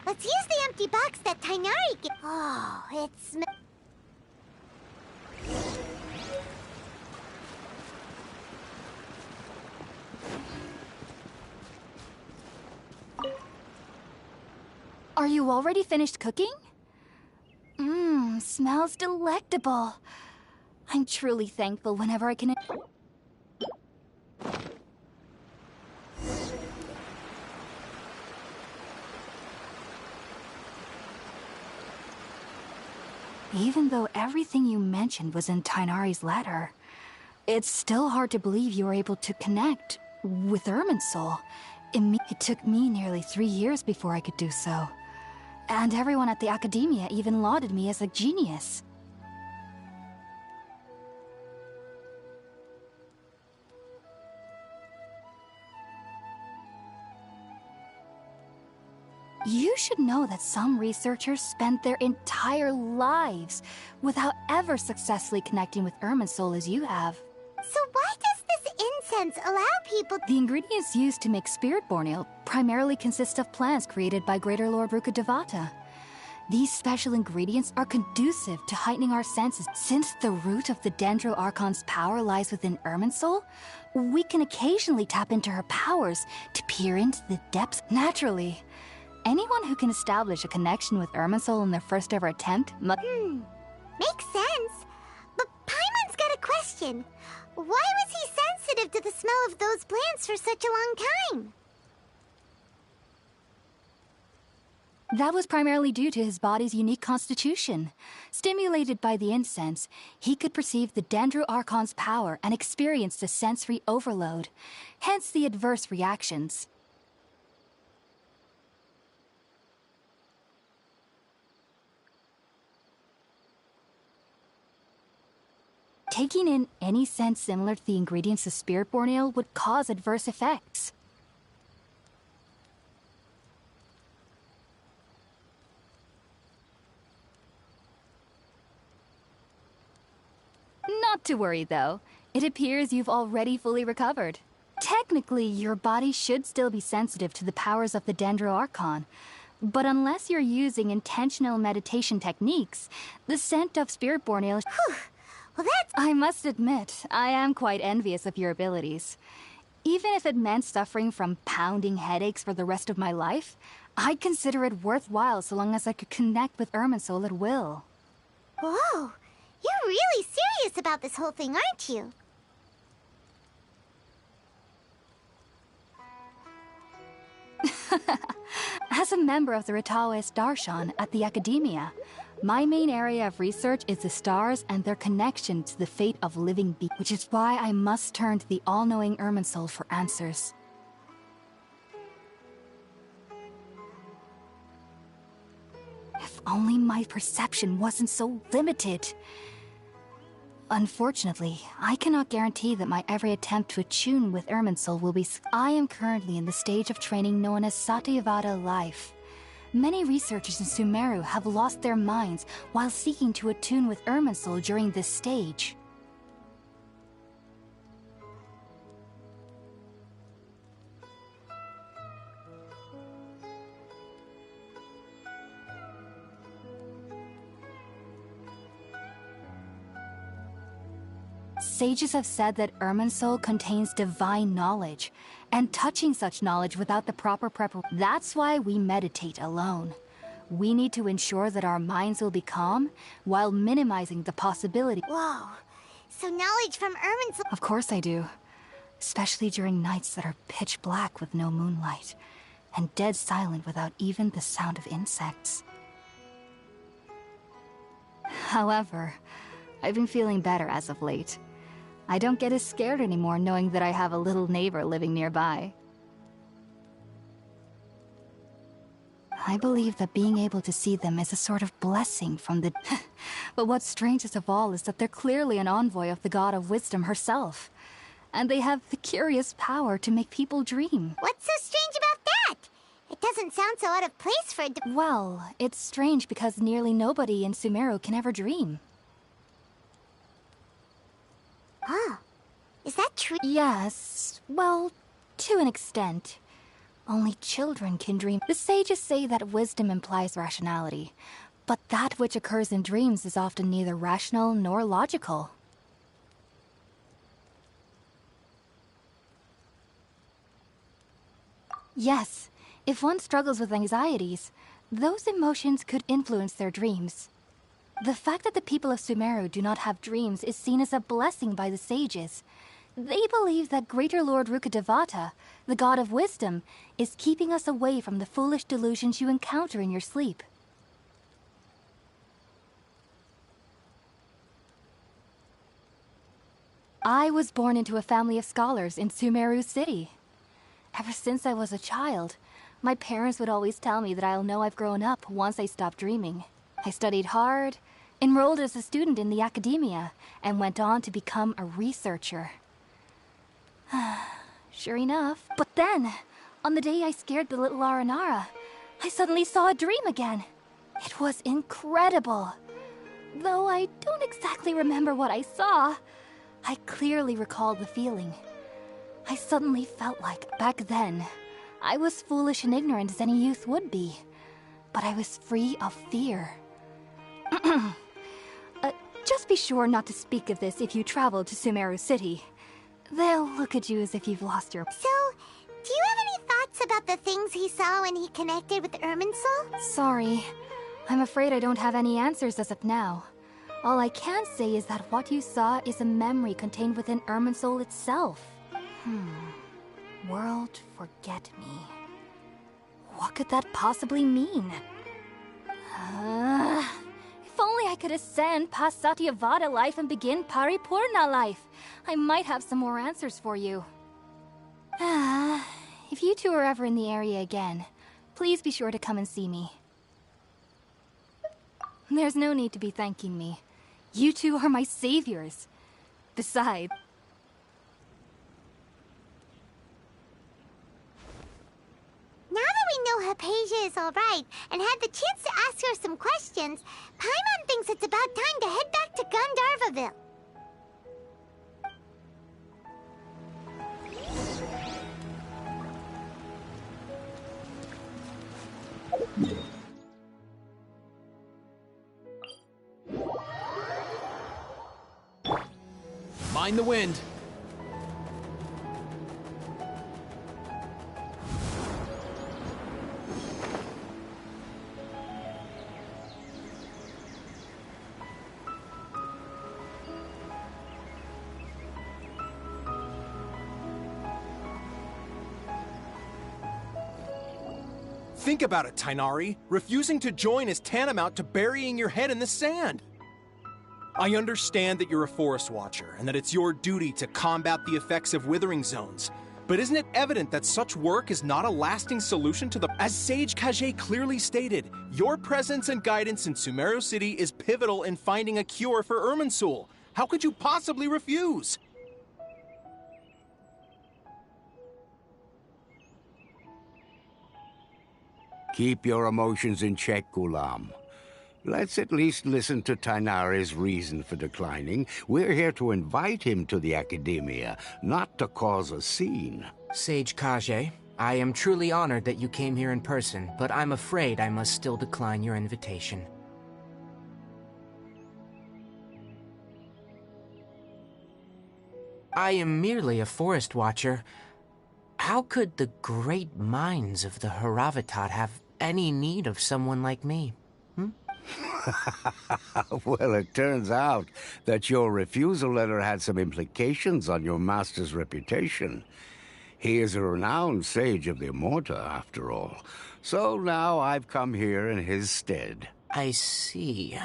Let's use the empty box that Tainari gave. Oh, it's... Are you already finished cooking? Smells delectable. I'm truly thankful whenever I can... Even though everything you mentioned was in Tainari's letter, it's still hard to believe you were able to connect with Irminsul. It took me nearly 3 years before I could do so. And everyone at the Academia even lauded me as a genius. You should know that some researchers spent their entire lives without ever successfully connecting with Irminsul as you have. So why does this incense allow people... The ingredients used to make spirit-born ale primarily consist of plants created by Greater Lord Rukkhadevata. These special ingredients are conducive to heightening our senses. Since the root of the Dendro Archon's power lies within Irminsul, we can occasionally tap into her powers to peer into the depths naturally. Anyone who can establish a connection with Irminsul in their first ever attempt must... Makes sense. But Paimon's got a question. Why was he sensitive to the smell of those plants for such a long time? That was primarily due to his body's unique constitution. Stimulated by the incense, he could perceive the Dendro Archon's power and experienced a sensory overload, hence the adverse reactions. Taking in any scent similar to the ingredients of spirit-born ale would cause adverse effects. Not to worry, though. It appears you've already fully recovered. Technically, your body should still be sensitive to the powers of the Dendro Archon, but unless you're using intentional meditation techniques, the scent of spirit-born ale... Well, that's... I must admit, I am quite envious of your abilities. Even if it meant suffering from pounding headaches for the rest of my life, I'd consider it worthwhile so long as I could connect with Irminsul at will. Whoa! You're really serious about this whole thing, aren't you? As a member of the Ritaoist Darshan at the Academia, My main area of research is the stars and their connection to the fate of living beings, which is why I must turn to the all-knowing Irminsul for answers. If only my perception wasn't so limited. Unfortunately, I cannot guarantee that my every attempt to attune with Irminsul will be. I am currently in the stage of training known as Satyavada life. Many researchers in Sumeru have lost their minds while seeking to attune with Irminsul during this stage. Sages have said that Irminsul contains divine knowledge, and touching such knowledge without the proper preparation. That's why we meditate alone. We need to ensure that our minds will be calm, while minimizing the possibility. Whoa. So knowledge from Irminsul. Of course I do. Especially during nights that are pitch black with no moonlight, and dead silent without even the sound of insects. However, I've been feeling better as of late. I don't get as scared anymore knowing that I have a little neighbor living nearby. I believe that being able to see them is a sort of blessing from the... But what's strangest of all is that they're clearly an envoy of the God of Wisdom herself. And they have the curious power to make people dream. What's so strange about that? It doesn't sound so out of place for a... Well, it's strange because nearly nobody in Sumeru can ever dream. Oh, is that true? Yes, well, to an extent. Only children can dream. The sages say that wisdom implies rationality, but that which occurs in dreams is often neither rational nor logical. Yes, if one struggles with anxieties, those emotions could influence their dreams. The fact that the people of Sumeru do not have dreams is seen as a blessing by the sages. They believe that Greater Lord Rukkhadevata, the God of Wisdom, is keeping us away from the foolish delusions you encounter in your sleep. I was born into a family of scholars in Sumeru City. Ever since I was a child, my parents would always tell me that I'll know I've grown up once I stop dreaming. I studied hard, enrolled as a student in the academia, and went on to become a researcher. Sure enough. But then, on the day I scared the little Aranara, I suddenly saw a dream again. It was incredible. Though I don't exactly remember what I saw, I clearly recall the feeling. I suddenly felt like, back then, I was foolish and ignorant as any youth would be. But I was free of fear. Just be sure not to speak of this if you travel to Sumeru City. They'll look at you as if you've lost your... So, do you have any thoughts about the things he saw when he connected with Irminsul? Sorry. I'm afraid I don't have any answers as of now. All I can say is that what you saw is a memory contained within Irminsul itself. World forget me. What could that possibly mean? If only I could ascend past Satyavada life and begin Paripurna life. I might have some more answers for you. If you two are ever in the area again, please be sure to come and see me. There's no need to be thanking me. You two are my saviors. Besides... Now that we know Hypatia is alright and had the chance to ask her some questions, Paimon thinks it's about time to head back to Gandharvaville. Mind the wind. Think about it, Tainari. Refusing to join is tantamount to burying your head in the sand. I understand that you're a forest watcher, and that it's your duty to combat the effects of withering zones. But isn't it evident that such work is not a lasting solution to the— As Sage Kage clearly stated, your presence and guidance in Sumeru City is pivotal in finding a cure for Irminsul. How could you possibly refuse? Keep your emotions in check, Gulam. Let's at least listen to Tainari's reason for declining. We're here to invite him to the Academia, not to cause a scene. Sage Kage, I am truly honored that you came here in person, but I'm afraid I must still decline your invitation. I am merely a forest watcher. How could the great minds of the Haravatat have any need of someone like me? Well, it turns out that your refusal letter had some implications on your master's reputation. He is a renowned sage of the Immorta, after all. So now I've come here in his stead. I see.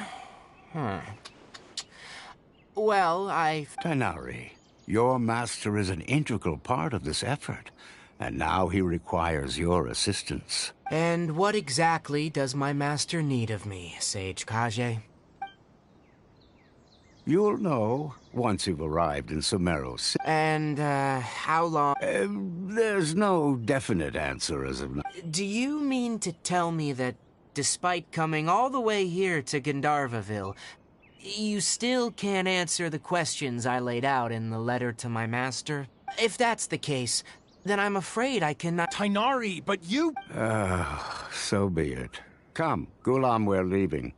Well, Tainari, your master is an integral part of this effort, and now he requires your assistance. And what exactly does my master need of me, Sage Kage? You'll know once you've arrived in Sumeru City. And, how long? There's no definite answer as of now. Do you mean to tell me that, despite coming all the way here to Gandharvaville, you still can't answer the questions I laid out in the letter to my master? If that's the case, then I'm afraid I cannot— Tainari, but you— So be it. Come, Gulam, we're leaving.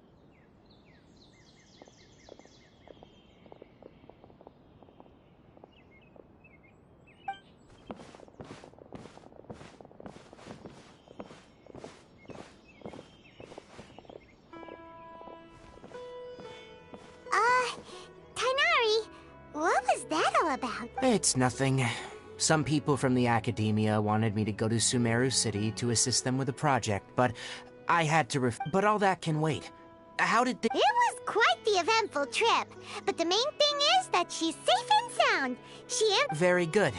Tainari, what was that all about? It's nothing. Some people from the Academia wanted me to go to Sumeru City to assist them with a project, but I had to but all that can wait. How did they— It was quite the eventful trip, but the main thing is that she's safe and sound. Very good.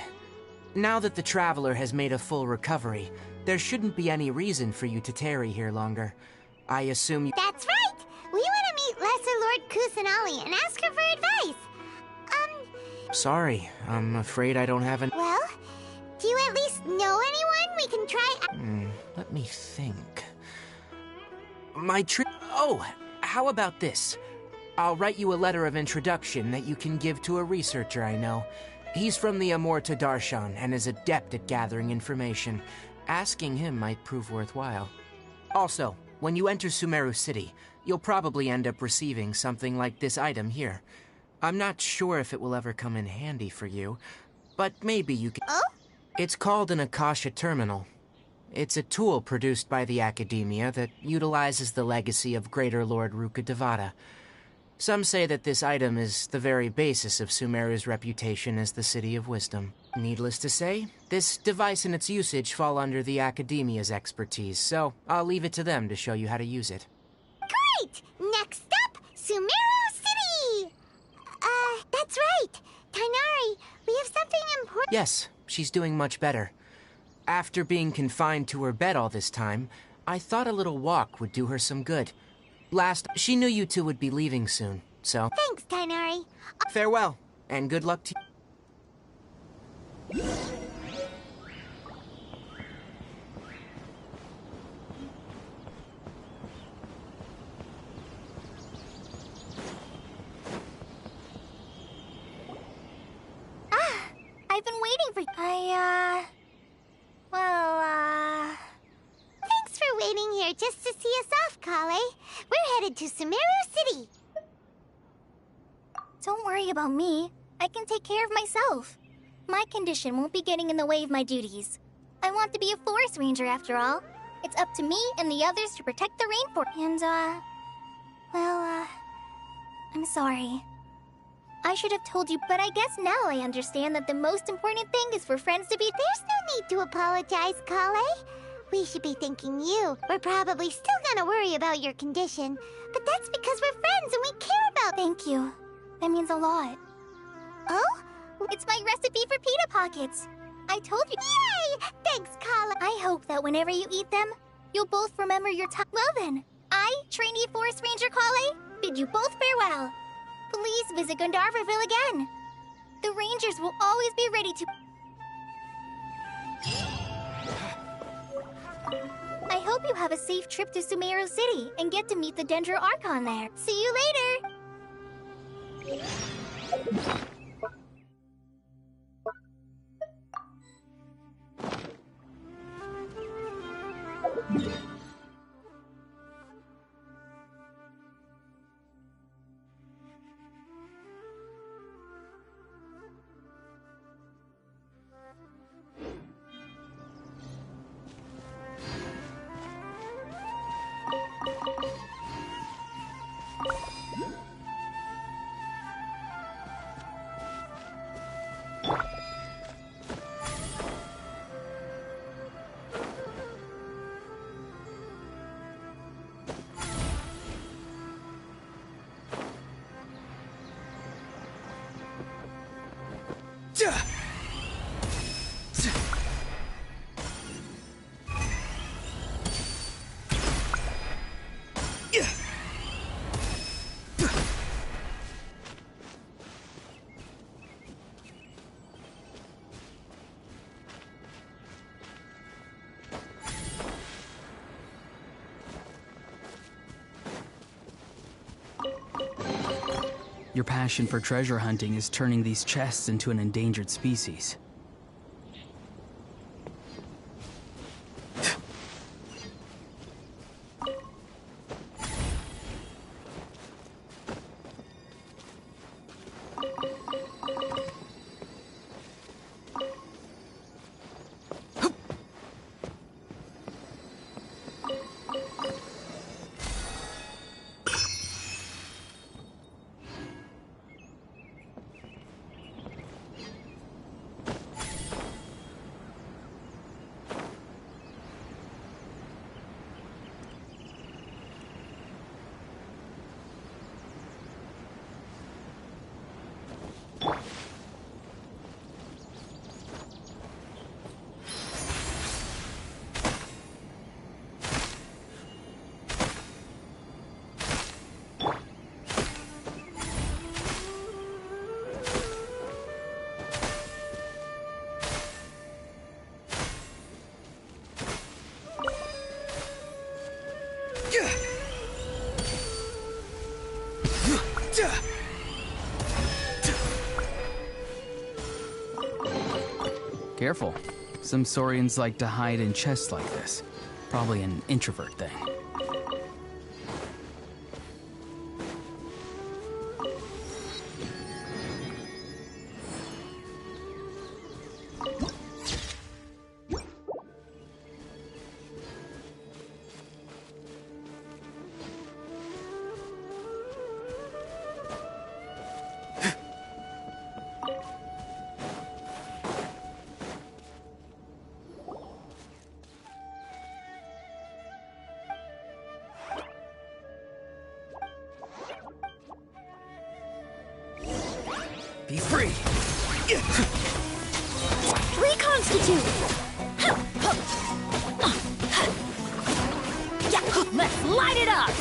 Now that the Traveler has made a full recovery, there shouldn't be any reason for you to tarry here longer. I assume you— That's right! We want to meet Lesser Lord Kusanali and ask her for advice. Sorry, I'm afraid I don't have an— Well, do you at least know anyone we can try— Let me think. Oh, how about this? I'll write you a letter of introduction that you can give to a researcher I know. He's from the Immorta Darshan and is adept at gathering information. Asking him might prove worthwhile. Also, when you enter Sumeru City, you'll probably end up receiving something like this item here. I'm not sure if it will ever come in handy for you, but maybe you can— Oh? It's called an Akasha Terminal. It's a tool produced by the Academia that utilizes the legacy of Greater Lord Rukkhadevata. Some say that this item is the very basis of Sumeru's reputation as the City of Wisdom. Needless to say, this device and its usage fall under the Academia's expertise, so I'll leave it to them to show you how to use it. Great! Next up, Sumeru City! That's right! Tainari, we have something important— Yes, she's doing much better. After being confined to her bed all this time, I thought a little walk would do her some good. She knew you two would be leaving soon, so— Thanks, Tainari. Farewell, and good luck to you. I've been waiting for— Thanks for waiting here just to see us off, Kale. We're headed to Sumeru City. Don't worry about me. I can take care of myself. My condition won't be getting in the way of my duties. I want to be a forest ranger after all. It's up to me and the others to protect the rainforest. And, I'm sorry. I should have told you, but I guess now I understand that the most important thing is for friends to be— There's no need to apologize, Kale. We should be thanking you. We're probably still gonna worry about your condition, but that's because we're friends and we care about— Thank you. That means a lot. Oh? It's my recipe for pita pockets. I told you. Yay! Thanks, Kala. I hope that whenever you eat them, you'll both remember your time. Well then, I, trainee Forest Ranger Kale, bid you both farewell. Please visit Gandharvaville again. The Rangers will always be ready to— I hope you have a safe trip to Sumeru City and get to meet the Dendro Archon there. See you later! Your passion for treasure hunting is turning these chests into an endangered species. Careful. Some Saurians like to hide in chests like this. Probably an introvert thing. Be free! Reconstitute! Let's light it up!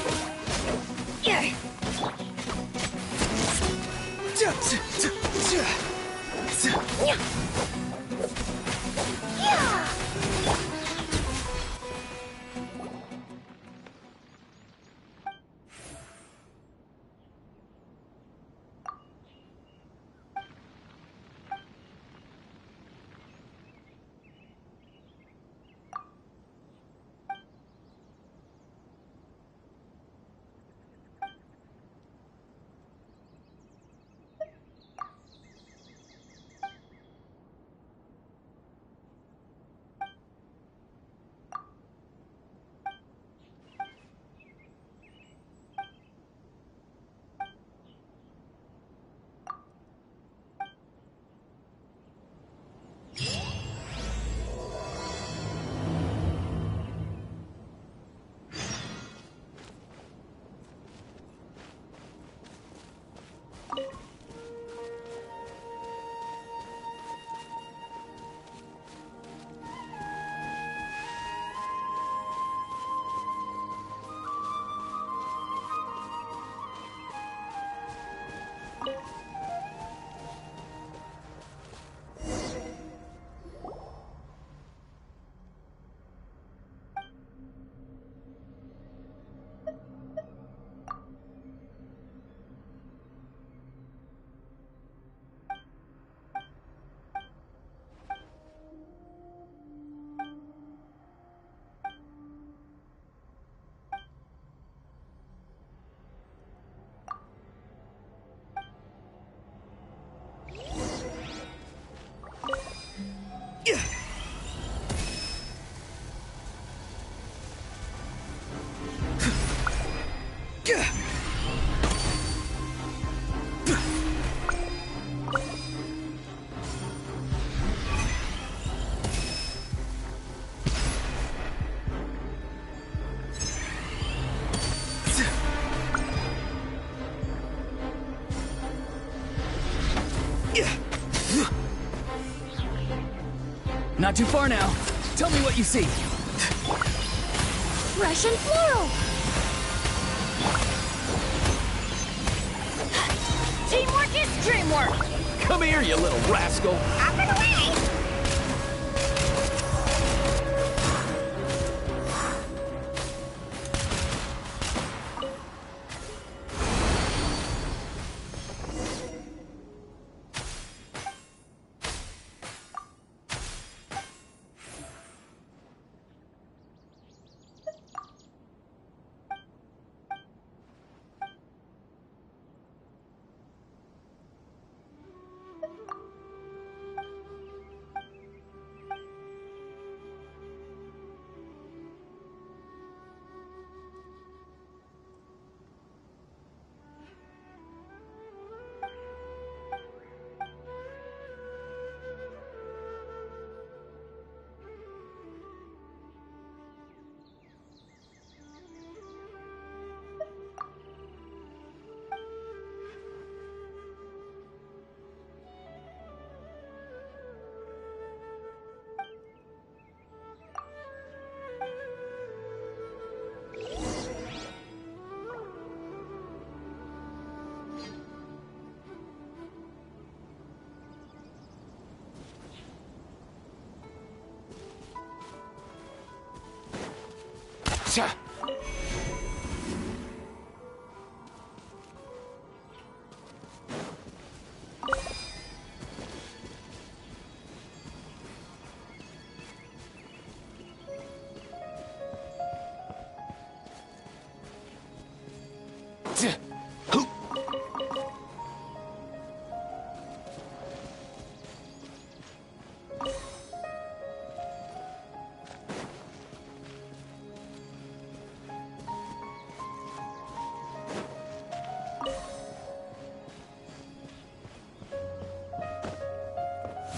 Not too far now. Tell me what you see. Russian floral! Teamwork is dreamwork! Come here, you little rascal! Up and away!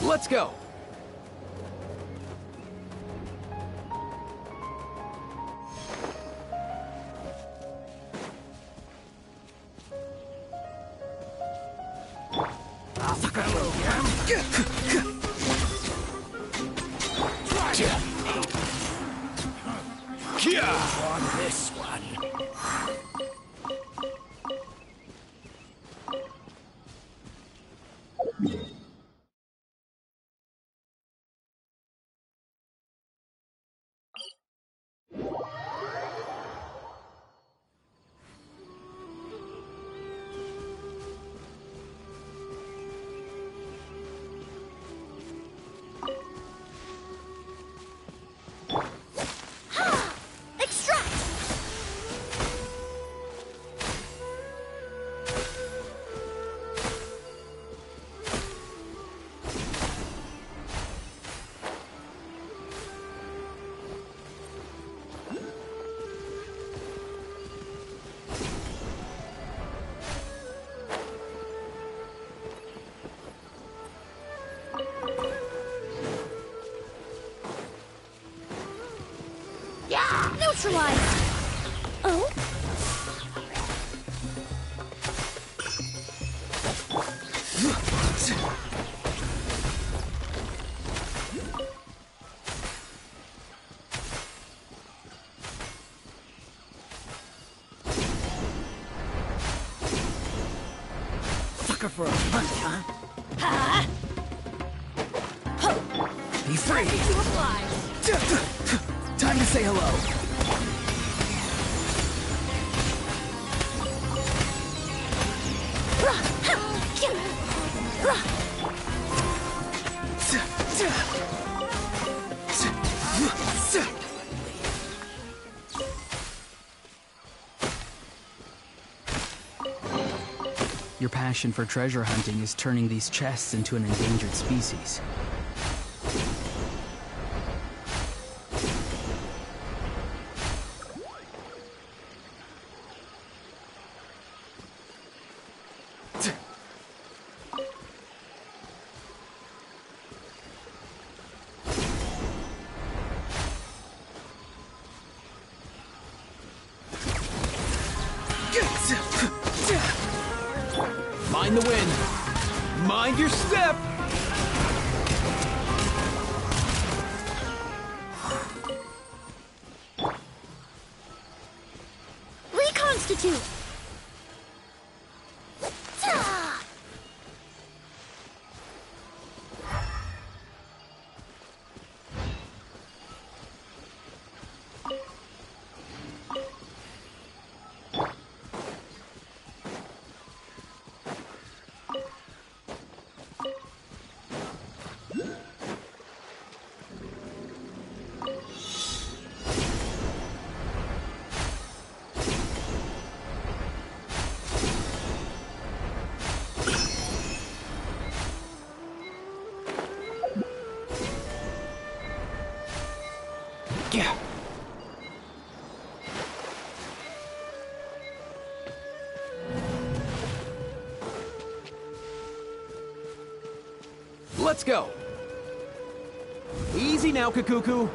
Let's go! On this one. Neutralized! Oh? Sucker for a punch, huh? Ha! Be free! To apply! Time to say hello. Your passion for treasure hunting is turning these chests into an endangered species. Mind the wind. Mind your step! Reconstitute! Yeah. Let's go. Easy now, Kakuku.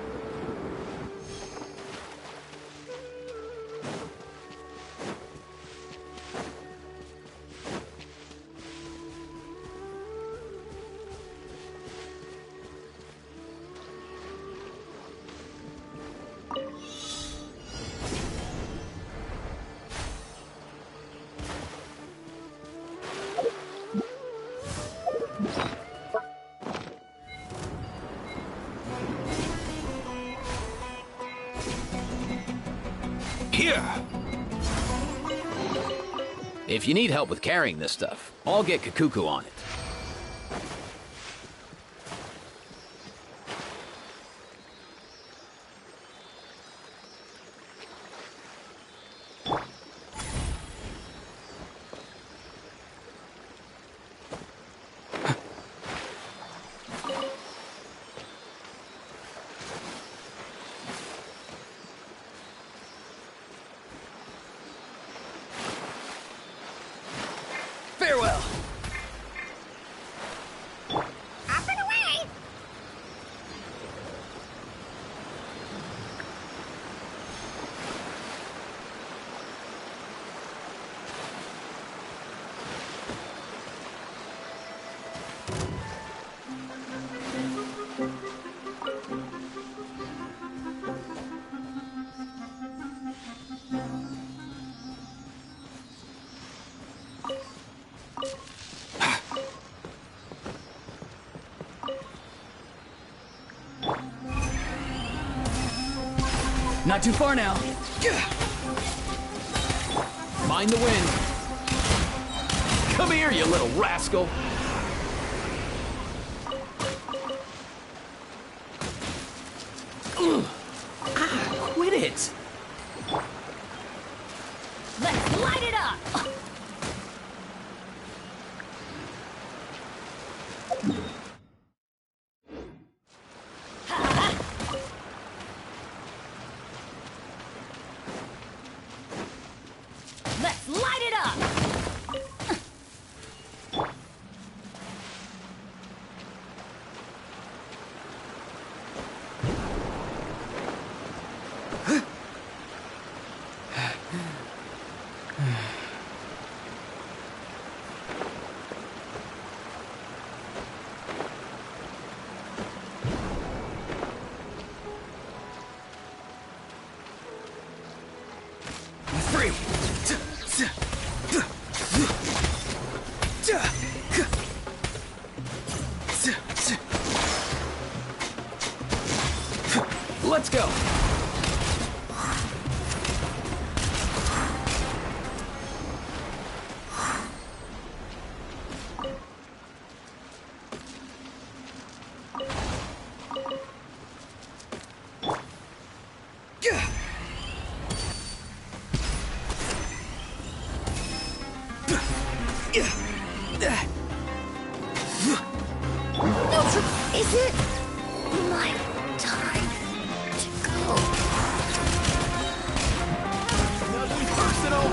Here! If you need help with carrying this stuff, I'll get Kakuku on it. Farewell! Off and away! Not too far now. Mind the wind. Come here, you little rascal. Quit it. Let's light it up! Let's light it up! Free! Let's go! Is it my time to go? Nothing personal!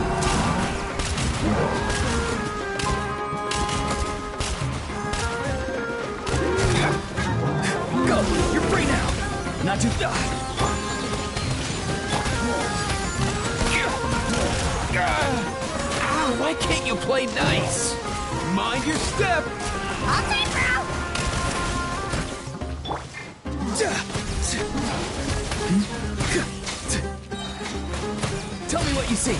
Go! You're free now! Not too... Why can't you play nice? Mind your step! All time, bro! Tell me what you see.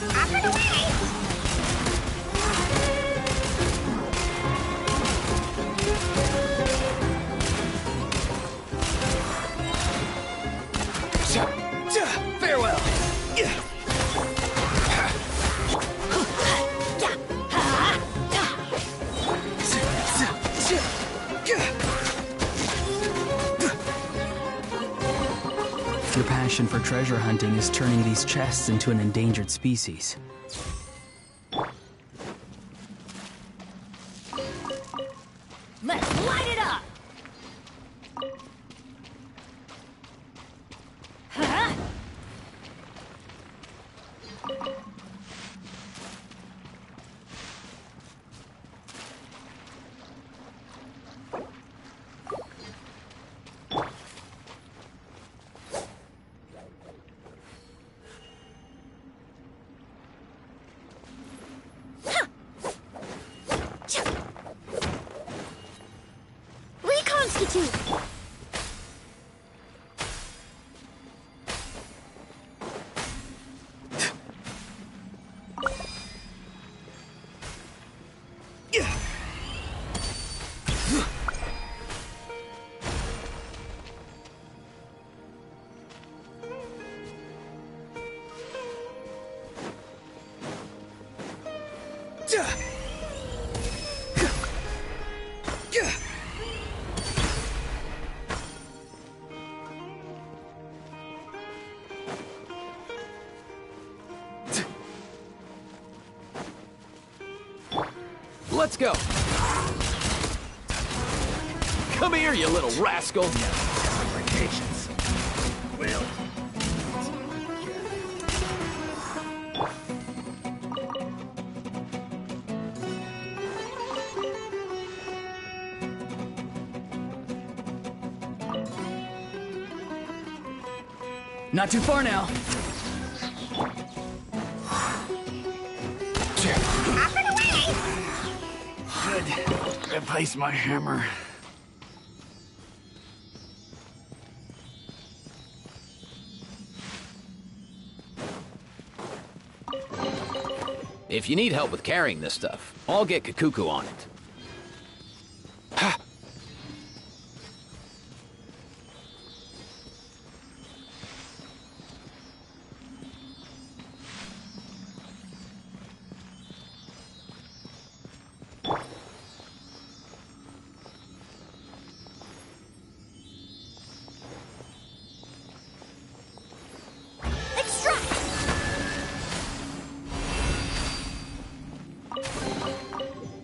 Up and away! Farewell. Your passion for treasure hunting is turning these chests into an endangered species. Let's light it up! Huh? Reconstitute! Let's go. Come here, you little rascal. Fabrications. Will. Not too far now. Up and away! Should replace my hammer. If you need help with carrying this stuff, I'll get Kakuku on it. Ha!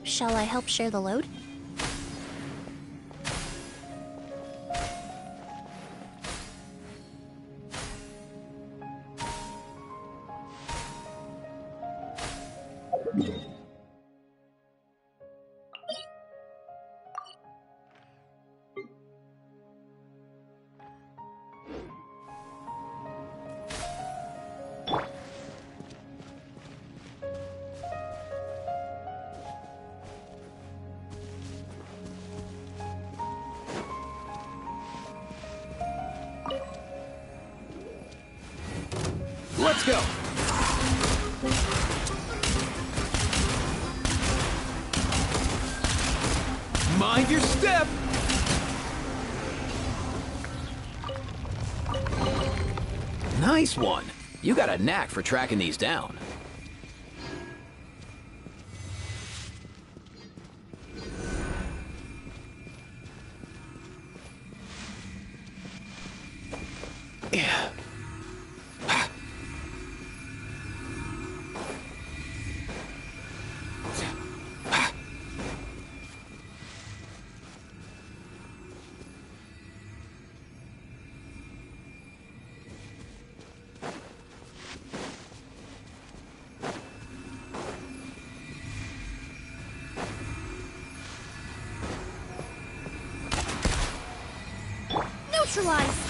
Shall I help share the load? Let's go. Mind your step. Nice one. You got a knack for tracking these down. Yeah. Neutralize!